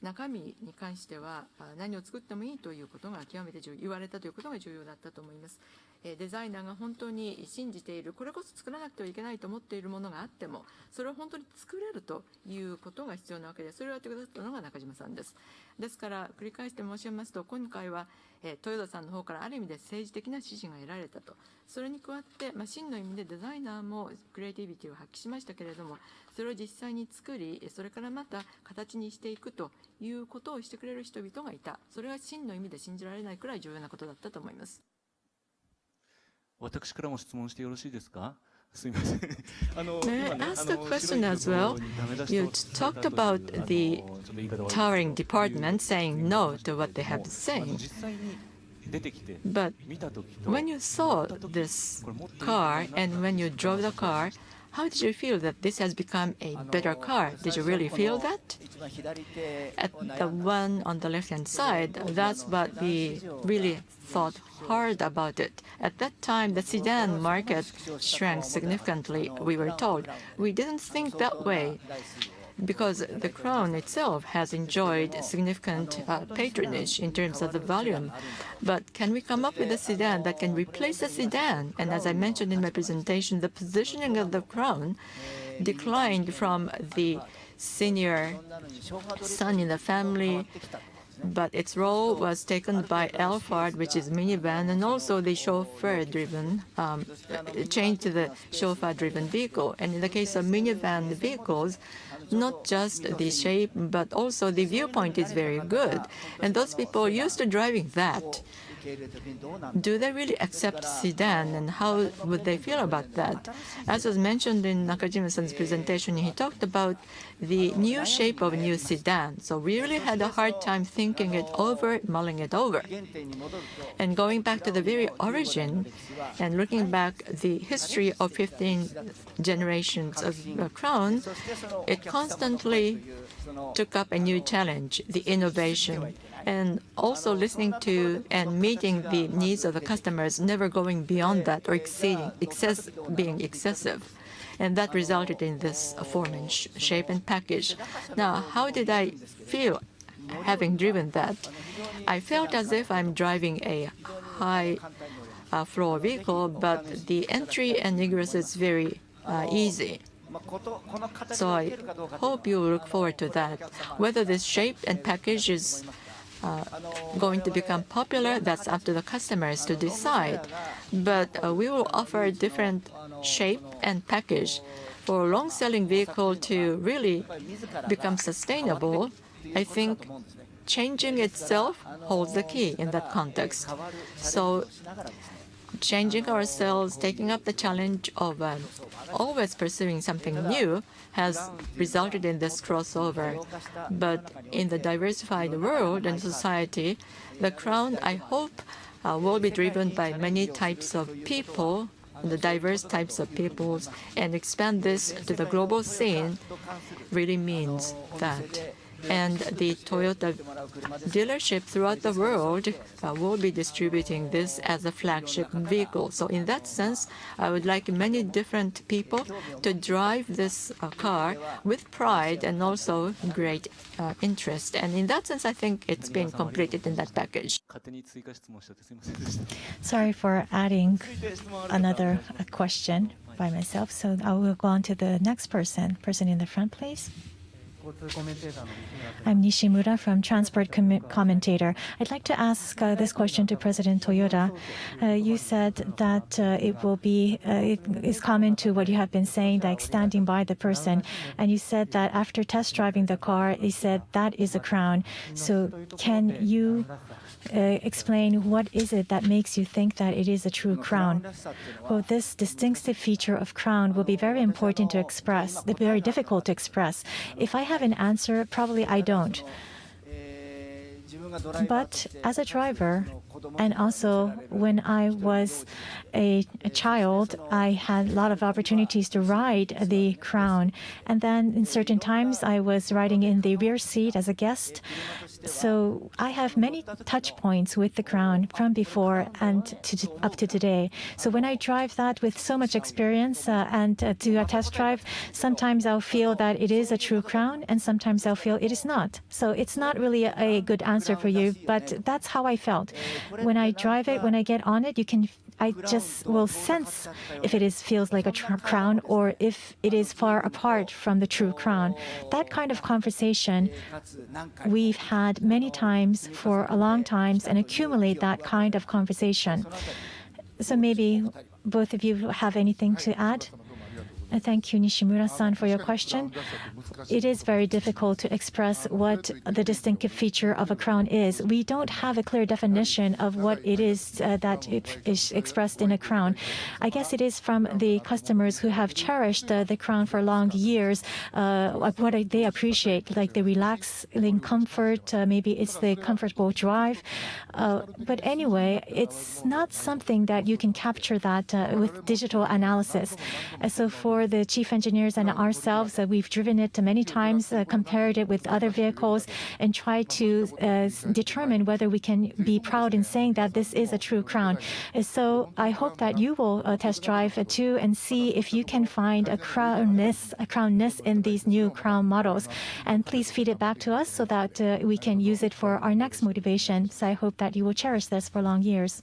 中身に関しては何を作ってもいいということが極めて言われたということが重要だったと思います。デザイナーが本当に信じている、これこそ作らなくてはいけないと思っているものがあっても、それを本当に作れるということが必要なわけで、それをやってくださったのが中島さんです。ですから繰り返して申し上げますと、今回は豊田さんの方からある意味で政治的な支持が得られたと。それに加わって、真の意味でデザイナーもクリエイティビティを発揮しましたけれども、それを実際に作り、それからまた形にしていくということをしてくれる人々がいた。それは真の意味で信じられないくらい重要なことだったと思います。私からも質問してよろしいですか？すみません。May I ask a question as well? You talked about the towering department saying no to what they have to say. But when you saw this car and when you drove the car, how did you feel that this has become a better car? Did you really feel that? At the one on the left-hand side, that's what we really thought hard about it. At that time, the sedan market shrank significantly, we were told. We didn't think that way, because the crown itself has enjoyed significant patronage in terms of the volume. But can we come up with a sedan that can replace the sedan? And as I mentioned in my presentation, the positioning of the crown declined from the senior son in the family, but its role was taken by Alphard, which is minivan, and also the chauffeur-driven, changed to the chauffeur-driven vehicle. And in the case of minivan vehicles, not just the shape, but also the viewpoint is very good. And those people used to driving that do they really accept sedan, and how would they feel about that? As was mentioned in Nakajima-san's presentation, he talked about the new shape of new sedan. So we really had a hard time thinking it over, mulling it over. And going back to the very origin and looking back the history of 15 generations of Crown, it constantly took up a new challenge, the innovation, and also listening to and meeting the needs of the customers, never going beyond that or being excessive. And that resulted in this form and shape and package. Now, how did I feel having driven that? I felt as if I'm driving a high floor vehicle, but the entry and egress is very easy. So I hope you look forward to that. Whether this shape and package is going to become popular, that's up to the customers to decide. But we will offer a different shape and package. For a long-selling vehicle to really become sustainable, I think changing itself holds the key in that context. So changing ourselves, taking up the challenge of always pursuing something new has resulted in this crossover. But in the diversified world and society, the Crown, I hope, will be driven by many types of people, the diverse types of peoples, and expand this to the global scene really means that. And the Toyota dealership throughout the world will be distributing this as a flagship vehicle. So in that sense, I would like many different people to drive this car with pride and also great interest. And in that sense, I think it's been completed in that package. 勝手に追加質問しちゃってすみませんでした。 Sorry for adding another question by myself. So I will go on to the next person. Person in the front, please. I'm Nishimura from Transport Commentator. I'd like to ask this question to President Toyoda. You said that it will be it is common to what you have been saying, like standing by the person. And you said that after test driving the car, you said that is a Crown. So can you explain what is it that makes you think that it is a true Crown? Well, this distinctive feature of Crown will be very important to express, very difficult to express. If I have an answer, probably I don't. But as a driver, and also when I was a child, I had a lot of opportunities to ride the Crown. And then in certain times, I was riding in the rear seat as a guest. So I have many touch points with the Crown from before and up to today. So when I drive that with so much experience and do a test drive, sometimes I'll feel that it is a true Crown, and sometimes I'll feel it is not. So it's not really a good answer for you, but that's how I felt. When I drive it, when I get on it, I just will sense if it feels like a Crown or if it is far apart from the true Crown. That kind of conversation we've had many times for a long time and accumulate that kind of conversation. So maybe both of you have anything to add? Thank you, Nishimura-san, for your question. It is very difficult to express what the distinctive feature of a Crown is. We don't have a clear definition of what it is that it is expressed in a Crown. I guess it is from the customers who have cherished the Crown for long years, what they appreciate, like the relaxing comfort, maybe it's the comfortable drive. But anyway, it's not something that you can capture that with digital analysis. So for the chief engineers and ourselves, we've driven it many times, compared it with other vehicles, and tried to determine whether we can be proud in saying that this is a true Crown. So I hope that you will test drive too and see if you can find a crownness in these new Crown models. And please feed it back to us so that we can use it for our next motivation. So I hope that you will cherish this for long years.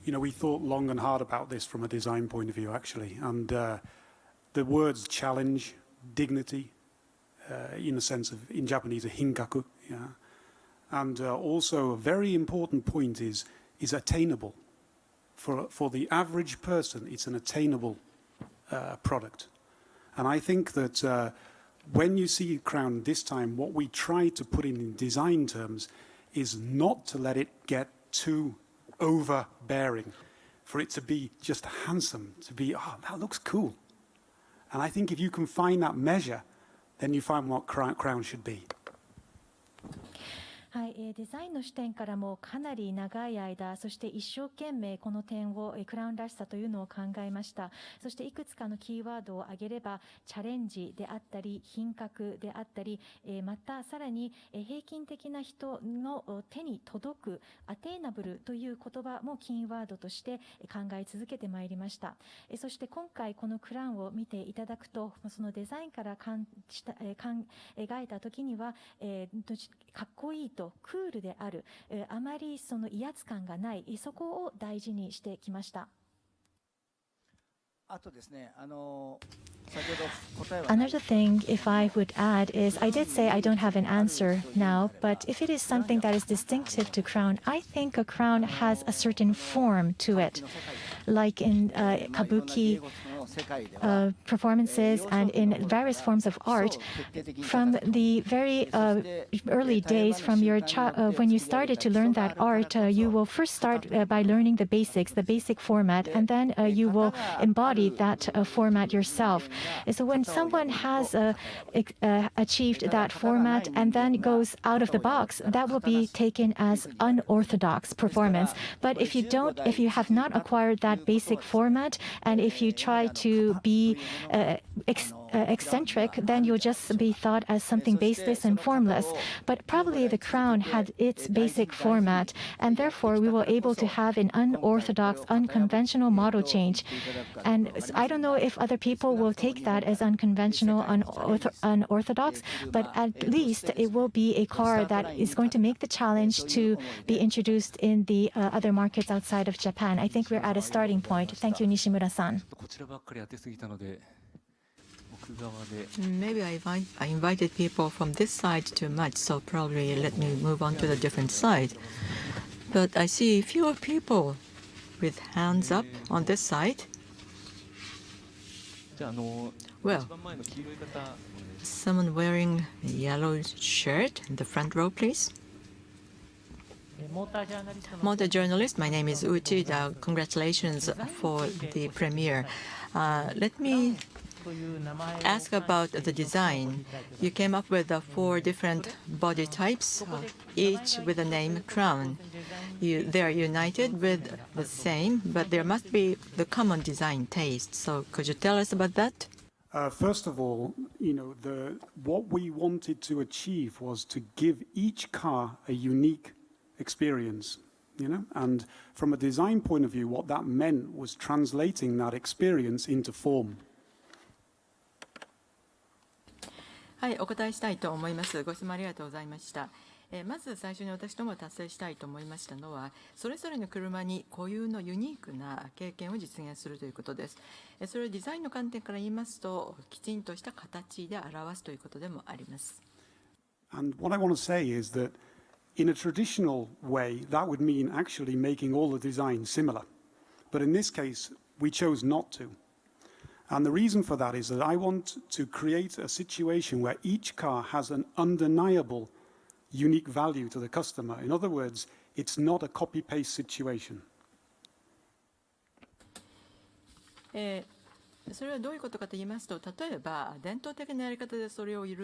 You know, we thought long and hard about this from a design point of view, actually. And the words challenge, dignity, in the sense of, in Japanese, a hinkaku. Yeah? And also a very important point is attainable. For the average person, it's an attainable product. And I think that when you see Crown this time, what we try to put in design terms is not to let it get too overbearing, for it to be just handsome, to be, oh, that looks cool. And I think if you can find that measure, then you find what Crown should be. はい、デザインの視点からもかなり長い間、そして一生懸命この点を、クラウンらしさというのを考えました。そしていくつかのキーワードを挙げれば、チャレンジであったり、品格であったり、またさらに平均的な人の手に届く、アテイナブルという言葉もキーワードとして考え続けてまいりました。そして今回このクラウンを見ていただくと、そのデザインから描いた時には、かっこいいとクールである、あまりその威圧感がない、そこを大事にしてきました。あとですね、Another thing, if I would add, is I did say I don't have an answer now, but if it is something that is distinctive to Crown, I think a crown has a certain form to it. Like in kabuki performances and in various forms of art, from the very early days, from your when you started to learn that art, you will first start by learning the basics, the basic format, and then you will embody that format yourself. So when someone has achieved that format and then goes out of the box, that will be taken as unorthodox performance. But if you have not acquired that basic format, and if you try to be eccentric, then you'll just be thought as something baseless and formless. But probably the crown had its basic format, and therefore we were able to have an unorthodox, unconventional model change. And I don't know if other people will take that as unconventional, unorthodox, but at least it will be a car that is going to make the challenge to be introduced in the other markets outside of Japan. I think we're at a starting point. Thank you, Nishimura-san. Maybe I invited people from this side too much, so probably let me move on to the different side. But I see fewer people with hands up on this side. Well, someone wearing a yellow shirt in the front row, please. Motor journalist, my name is Uchida. Congratulations for the premiere. Let me ask about the design. You came up with 4 different body types, each with the name Crown. They are united with the same, but there must be the common design taste. So could you tell us about that? First of all, what we wanted to achieve was to give each car a unique experience. And from a design point of view, what that meant was translating that experience into form. はい、お答えしたいと思います。ご質問ありがとうございました。まず最初に私ども達成したいと思いましたのは、それぞれの車に固有のユニークな経験を実現するということです。それをデザインの観点から言いますと、きちんとした形で表すということでもあります。And what I want to say is that in a traditional way, that would mean actually making all the designs similar. But in this case, we chose not to. And the reason for that is that I want to create a situation where each car has an undeniable unique value to the customer. In other words, it's not a copy-paste situation. それはどういうことかと言いますと、例えば伝統的なやり方でそれをや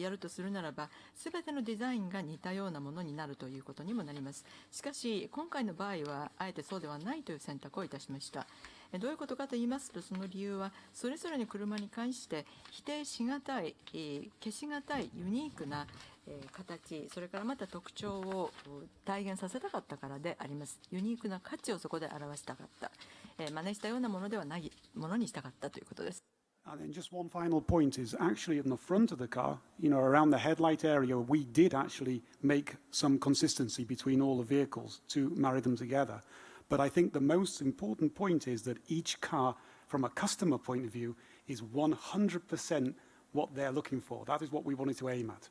るとするならば、すべてのデザインが似たようなものになるということにもなります。しかし今回の場合はあえてそうではないという選択をいたしました。どういうことかと言いますと、その理由はそれぞれの車に関して否定しがたい、消しがたいユニークな形、それからまた特徴を体現させたかったからであります。ユニークな価値をそこで表したかった、真似したようなものではないものにしたかったということです。And then just one final point is actually in the front of the car, around the headlight area, we did actually make some consistency between all the vehicles to marry them together. But I think the most important point is that each car, from a customer point of view, is 100% what they're looking for. That is what we wanted to aim at.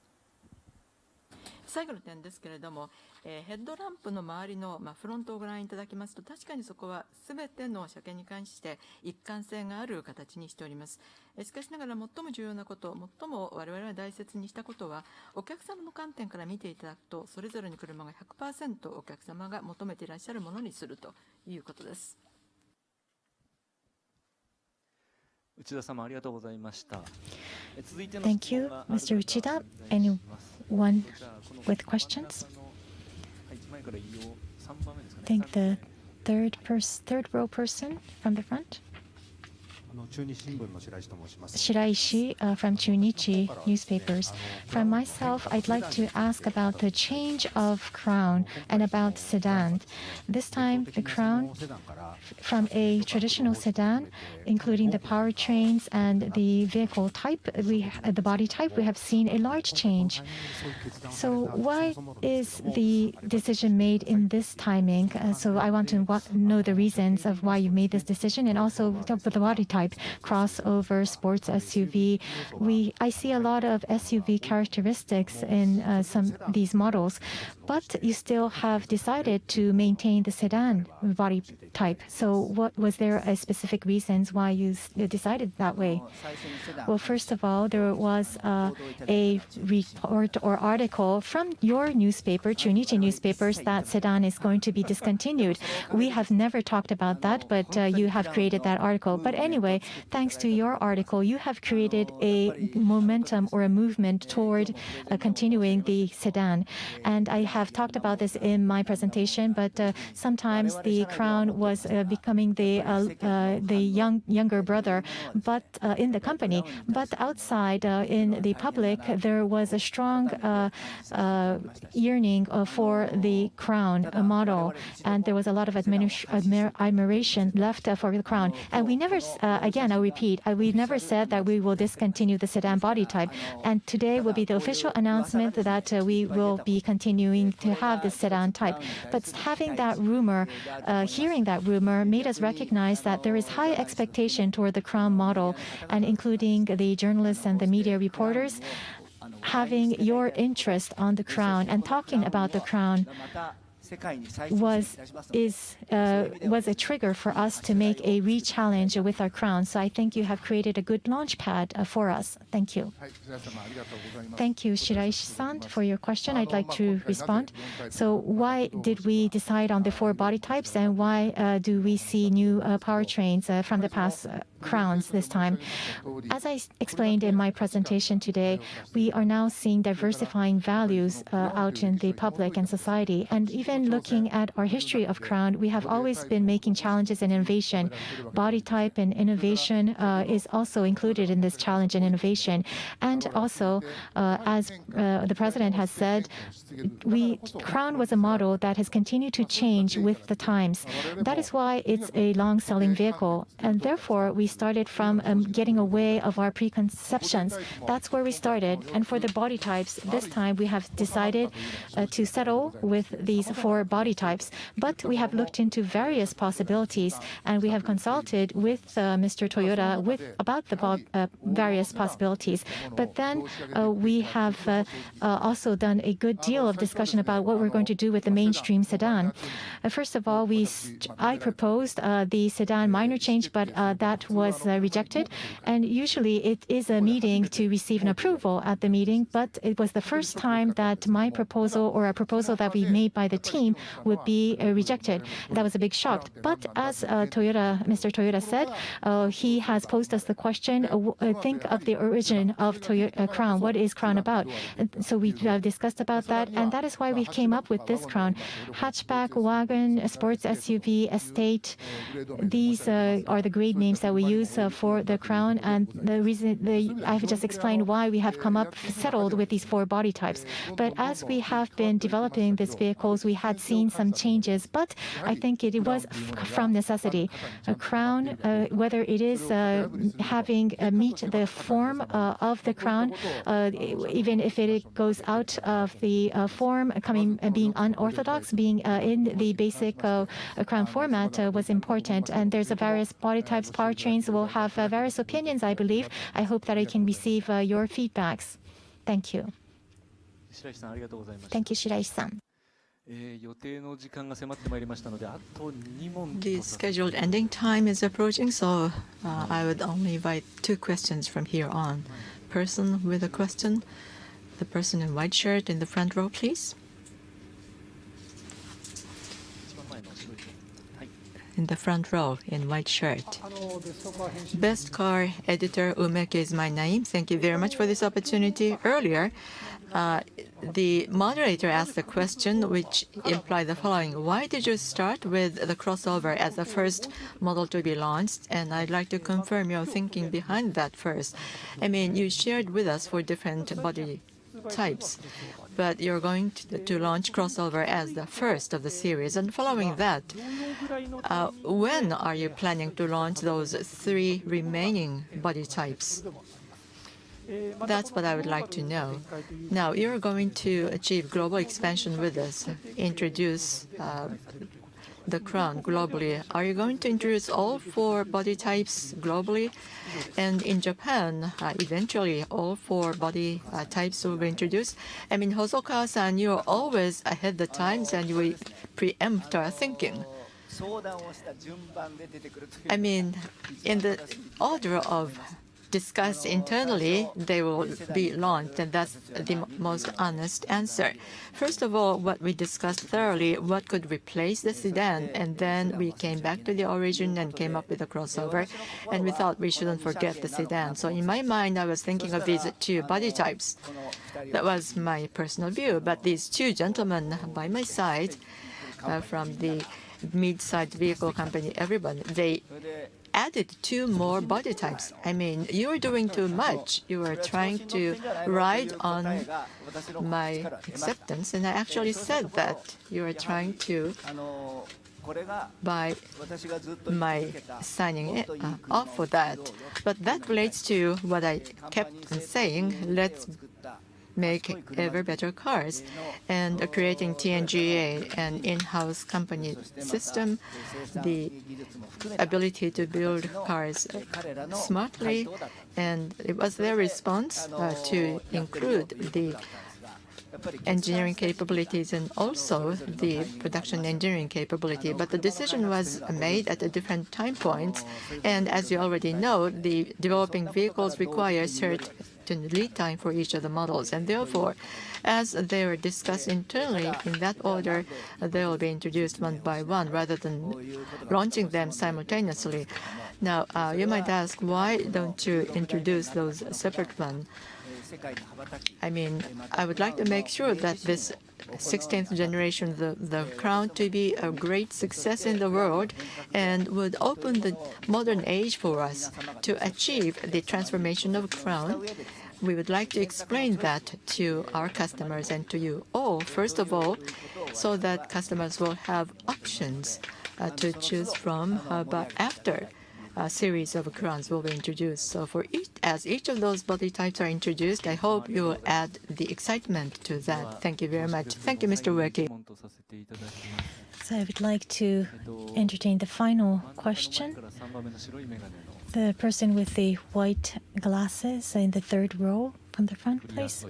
最後の点ですけれども、ヘッドランプの周りの、フロントをご覧いただきますと、確かにそこは全ての車検に関して一貫性がある形にしております。しかしながら最も重要なこと、最も我々が大切にしたことは、お客様の観点から見ていただくと、それぞれの車が 100% お客様が求めていらっしゃるものにするということです。内田様ありがとうございました。Thank you, Mr. Uchida. Anyone with questions? I think the third row person from the front. Shiraishi from Chunichi newspapers. From myself, I'd like to ask about the change of crown and about sedan. This time, the crown from a traditional sedan, including the powertrains and the vehicle type, the body type, we have seen a large change. So why is the decision made in this timing? So I want to know the reasons of why you made this decision, and also for the body type, crossover, sports SUV. I see a lot of SUV characteristics in these models, but you still have decided to maintain the sedan body type. So was there a specific reasons why you decided that way? Well, first of all, there was a report or article from your newspaper, Chunichi newspapers, that sedan is going to be discontinued. We have never talked about that, but you have created that article. But anyway, thanks to your article, you have created a momentum or a movement toward continuing the sedan. And I have talked about this in my presentation, but sometimes the crown was becoming the younger brother, but in the company. But outside, in the public, there was a strong yearning for the crown model, and there was a lot of admiration left for the crown. And we never, again, I repeat, we never said that we will discontinue the sedan body type. And today will be the official announcement that we will be continuing to have the sedan type. But having that rumor, hearing that rumor, made us recognize that there is high expectation toward the crown model, and including the journalists and the media reporters, having your interest on the crown and talking about the crown was a trigger for us to make a re-challenge with our crown. So I think you have created a good launch pad for us. Thank you. Thank you, Shiraishi-san, for your question. I'd like to respond. So why did we decide on the 4 body types, and why do we see new powertrains from the past crowns this time? As I explained in my presentation today, we are now seeing diversifying values out in the public and society. And even looking at our history of crown, we have always been making challenges and innovation. Body type and innovation is also included in this challenge and innovation. And also, as the president has said, crown was a model that has continued to change with the times. That is why it's a long-selling vehicle. And therefore, we started from getting away of our preconceptions. That's where we started. And for the body types, this time we have decided to settle with these 4 body types. But we have looked into various possibilities, and we have consulted with Mr. Toyoda about the various possibilities. But then we have also done a good deal of discussion about what we're going to do with the mainstream sedan. First of all, I proposed the sedan minor change, but that was rejected. And usually it is a meeting to receive an approval at the meeting, but it was the first time that my proposal or a proposal that we made by the team would be rejected. That was a big shock. But as Mr. Toyoda said, he has posed us the question, think of the origin of crown. What is crown about? So we have discussed about that, and that is why we came up with this crown. Hatchback, wagon, sports SUV, estate, these are the grade names that we use for the crown, and the reason I've just explained why we have settled with these 4 body types. But as we have been developing these vehicles, we had seen some changes, but I think it was from necessity. A crown, whether it is meet the form of the crown, even if it goes out of the form, being unorthodox, being in the basic crown format was important. And there's various body types, powertrains will have various opinions, I believe. I hope that I can receive your feedbacks. Thank you. 白石さんありがとうございました。 Thank you, Shiraishi-san. 予定の時間が迫ってまいりましたので、あと2問 The scheduled ending time is approaching, so I would only invite 2 questions from here on. Person with a question, the person in white shirt in the front row, please. 一番前の白い人。はい。 In the front row in white shirt. Best Car Editor Umeke is my name. Thank you very much for this opportunity. Earlier, the moderator asked a question which implied the following. Why did you start with the crossover as the first model to be launched? And I'd like to confirm your thinking behind that first. I mean, you shared with us 4 different body types, but you're going to launch crossover as the first of the series. And following that, when are you planning to launch those 3 remaining body types? That's what I would like to know. Now, you're going to achieve global expansion with us, introduce the Crown globally. Are you going to introduce all 4 body types globally? And in Japan, eventually all 4 body types will be introduced. I mean, Hosokawa-san, you're always ahead the times and you preempt our thinking. I mean, in the order of discussed internally, they will be launched, and that's the most honest answer. First of all, what we discussed thoroughly, what could replace the sedan, and then we came back to the origin and came up with a crossover, and we thought we shouldn't forget the sedan. So in my mind, I was thinking of these 2 body types. That was my personal view, but these 2 gentlemen by my side from the mid-sized vehicle company, everyone, they added 2 more body types. I mean, you are doing too much. You are trying to ride on my acceptance, and I actually said that you are trying to by my signing off for that. But that relates to what I kept on saying, let's make ever better cars, and creating TNGA, an in-house company system, the ability to build cars smartly, and it was their response to include the engineering capabilities and also the production engineering capability. But the decision was made at a different time points, and as you already know, the developing vehicles require certain lead time for each of the models, and therefore, as they were discussed internally in that order, they will be introduced one by one rather than launching them simultaneously. Now, you might ask, why don't you introduce those separate ones? I mean, I would like to make sure that this 16th generation, the Crown, to be a great success in the world and would open the modern age for us to achieve the transformation of Crown. We would like to explain that to our customers and to you all, first of all, so that customers will have options to choose from, but after a series of crowns will be introduced. So for as each of those body types are introduced, I hope you will add the excitement to that. Thank you very much. Thank you, Mr. Ueki. So I would like to entertain the final question. The person with the white glasses in the 3rd row from the front, please.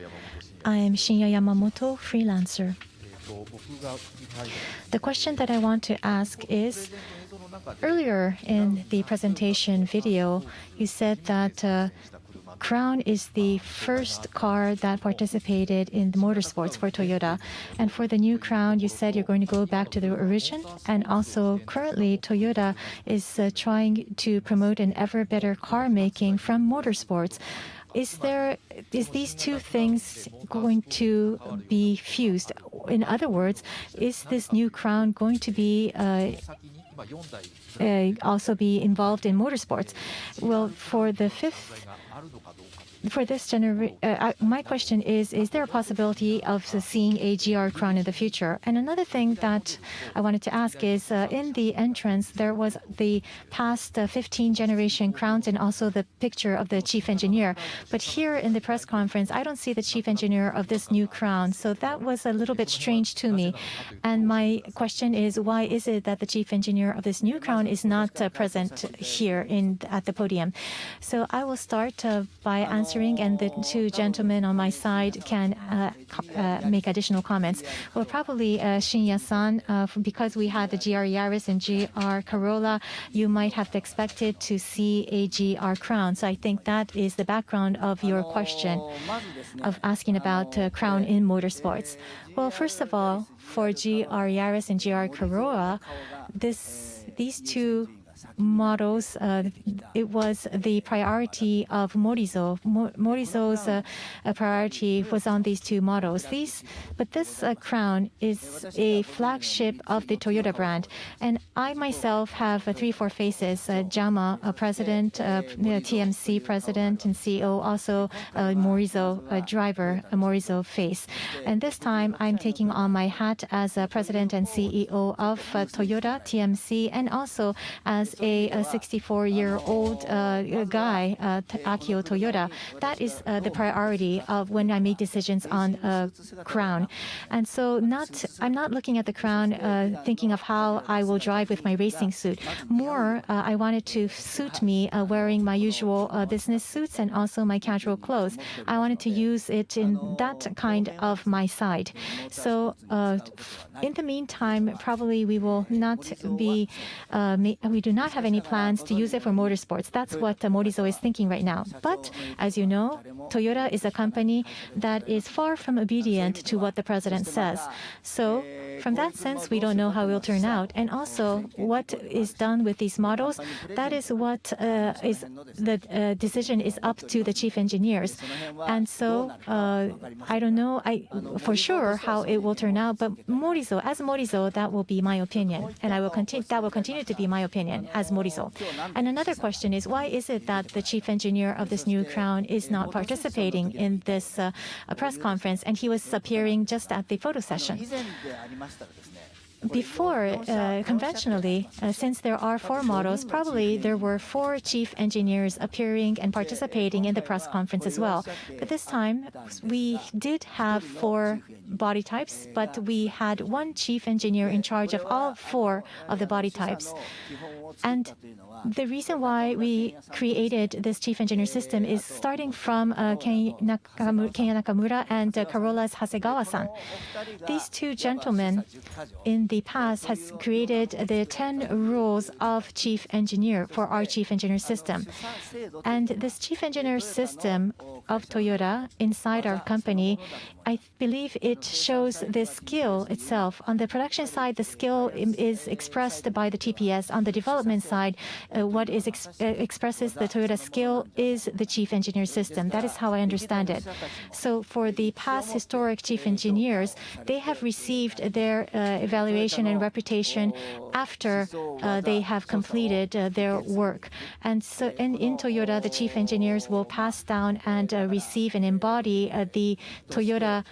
I am Shinya Yamamoto, freelancer. The question that I want to ask is, earlier in the presentation video, you said that Crown is the first car that participated in the motorsports for Toyota. And for the new Crown, you said you're going to go back to the origin. And also, currently, Toyota is trying to promote an ever better car making from motorsports. Is these 2 things going to be fused? In other words, is this new Crown going to be also be involved in motorsports? Well, for the 5th. For this generation, my question is there a possibility of seeing a GR Crown in the future? And another thing that I wanted to ask is, in the entrance, there was the past 15 generation Crowns and also the picture of the chief engineer. But here in the press conference, I don't see the chief engineer of this new Crown. So that was a little bit strange to me. And my question is, why is it that the chief engineer of this new Crown is not present here at the podium? So I will start by answering answering, and the two gentlemen on my side can make additional comments. Well, probably Shinya-san, because we had the GR Yaris and GR Corolla, you might have expected to see a GR Crown. So I think that is the background of your question of asking about Crown in motorsports. Well, first of all, for GR Yaris and GR Corolla, these two models, it was the priority of Morizo. Morizo's priority was on these two models. But this Crown is a flagship of the Toyota brand. And I myself have 3-4 faces, JAMA president, TMC president and CEO, also Morizo driver, a Morizo face. And this time I'm taking on my hat as president and CEO of Toyota, TMC, and also as a 64-year-old guy, Akio Toyoda. That is the priority of when I make decisions on Crown. And so I'm not looking at the Crown thinking of how I will drive with my racing suit. More, I wanted to suit me wearing my usual business suits and also my casual clothes. I wanted to use it in that kind of my side. So in the meantime, probably we will not be, we do not have any plans to use it for motorsports. That's what Morizo is thinking right now. But as you know, Toyota is a company that is far from obedient to what the president says. So from that sense, we don't know how it will turn out. And also, what is done with these models, that is what is the decision is up to the chief engineers. And so I don't know for sure how it will turn out, but Morizo, as Morizo, that will be my opinion. And that will continue to be my opinion as Morizo. And another question is, why is it that the chief engineer of this new Crown is not participating in this press conference, and he was appearing just at the photo session? Before, conventionally, since there are 4 models, probably there were 4 chief engineers appearing and participating in the press conference as well. But this time, we did have 4 body types, but we had 1 chief engineer in charge of all 4 of the body types. And the reason why we created this chief engineer system is starting from Kenya Nakamura and Corolla's Hasegawa-san. These two gentlemen in the past has created the 10 rules of chief engineer for our chief engineer system. And this chief engineer system of Toyota inside our company, I believe it shows the skill itself. On the production side, the skill is expressed by the TPS. On the development side, what expresses the Toyota skill is the chief engineer system. That is how I understand it. So for the past historic chief engineers, they have received their evaluation and reputation after they have completed their work. And so in Toyota, the chief engineers will pass down and receive and embody the Toyota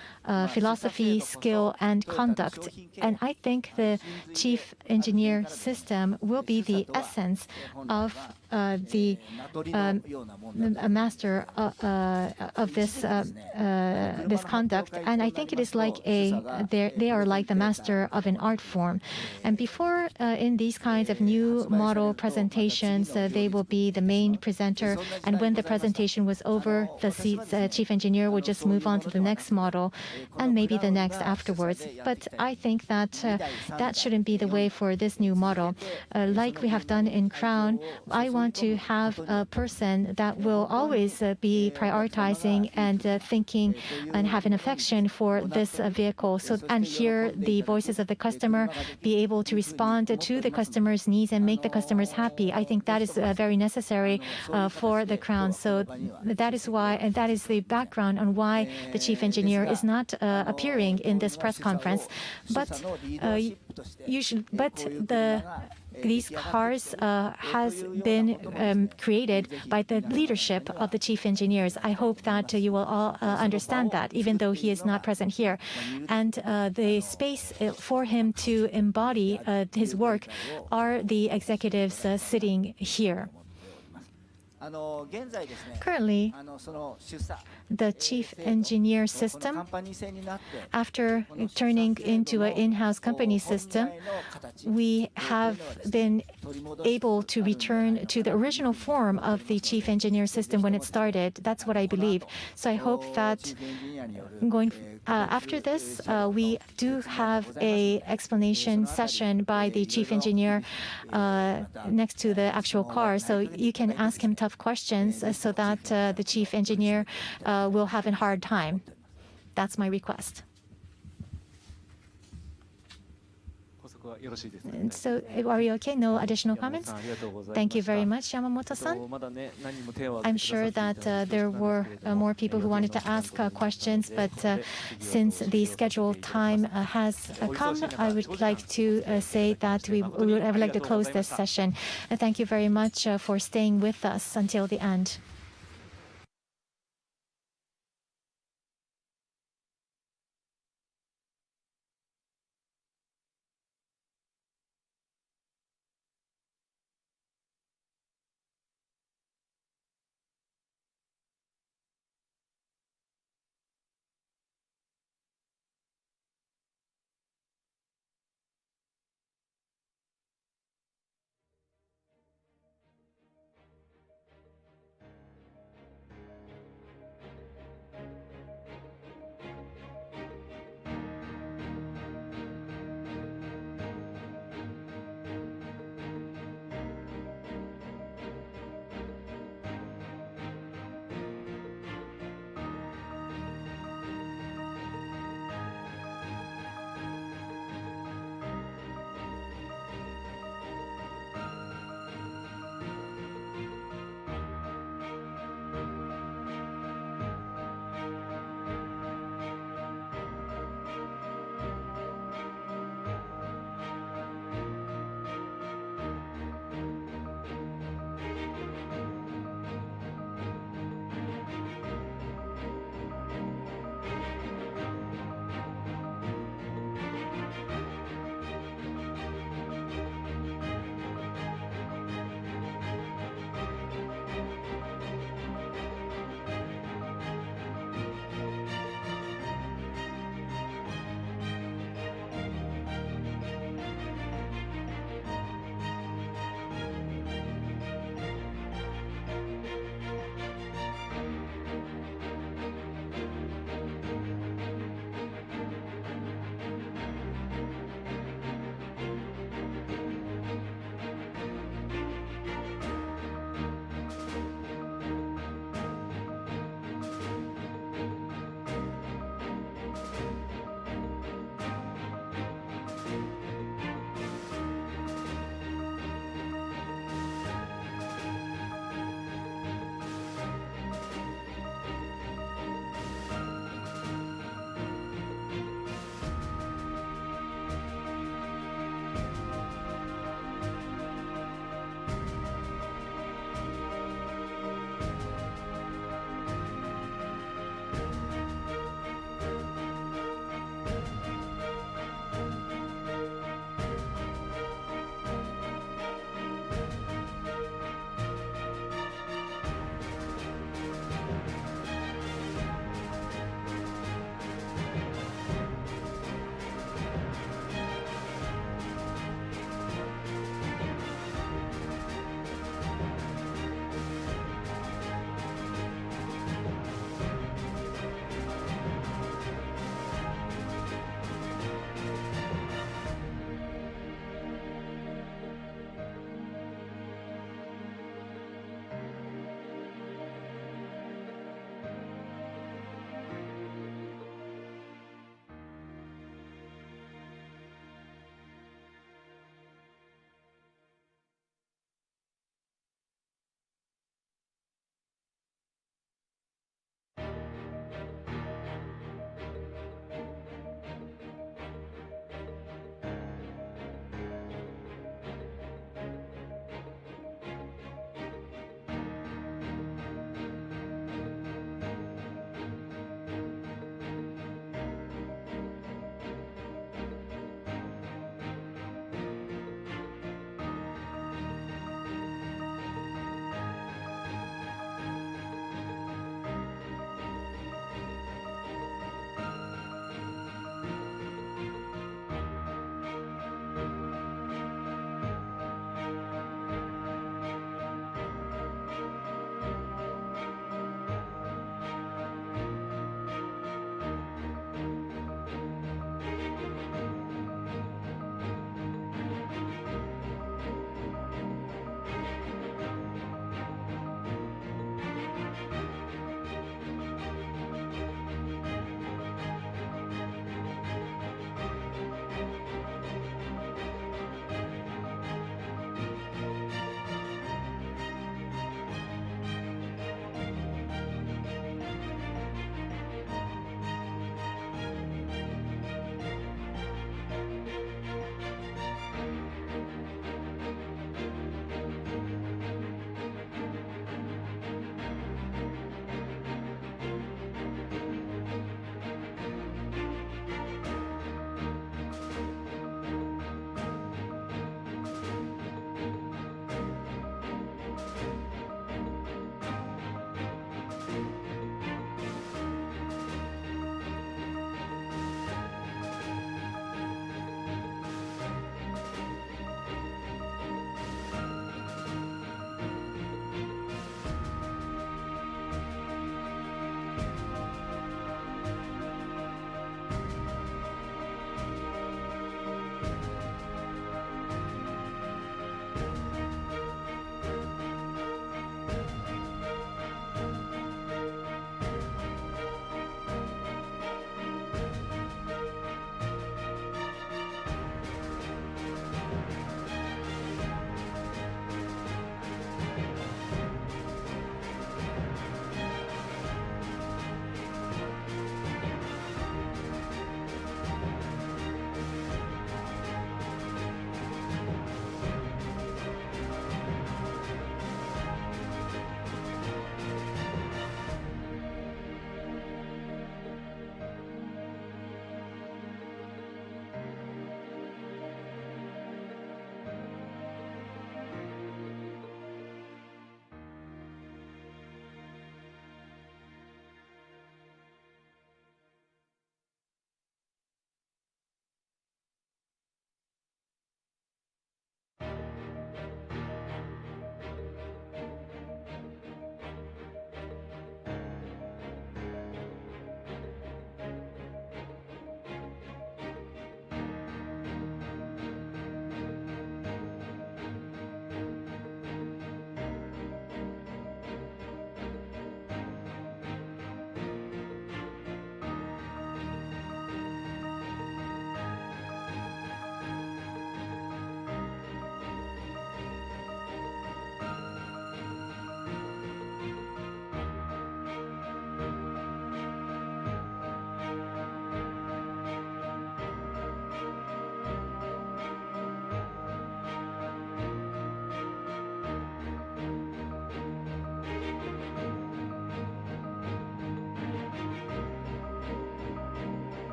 philosophy, skill, and conduct. And I think the chief engineer system will be the essence of the master of this conduct. And I think it is like they are like the master of an art form. And before in these kinds of new model presentations, they will be the main presenter. And when the presentation was over, the chief engineer would just move on to the next model and maybe the next afterwards. But I think that that shouldn't be the way for this new model. Like we have done in Crown, I want to have a person that will always be prioritizing and thinking and have an affection for this vehicle, and hear the voices of the customer, be able to respond to the customer's needs and make the customers happy. I think that is very necessary for the Crown. So that is why, and that is the background on why the chief engineer is not appearing in this press conference. But these cars has been created by the leadership of the chief engineers. I hope that you will all understand that, even though he is not present here. And the space for him to embody his work are the executives sitting here. Currently, the chief engineer system, after turning into an in-house company system, we have been able to return to the original form of the chief engineer system when it started. That's what I believe. So I hope that after this, we do have a explanation session by the chief engineer next to the actual car, so you can ask him tough questions so that the chief engineer will have a hard time. That's my request. And so, are we okay? No additional comments? Thank you very much, Yamamoto-san. I'm sure that there were more people who wanted to ask questions, but since the scheduled time has come, I would like to say that I would like to close this session. Thank you very much for staying with us until the end.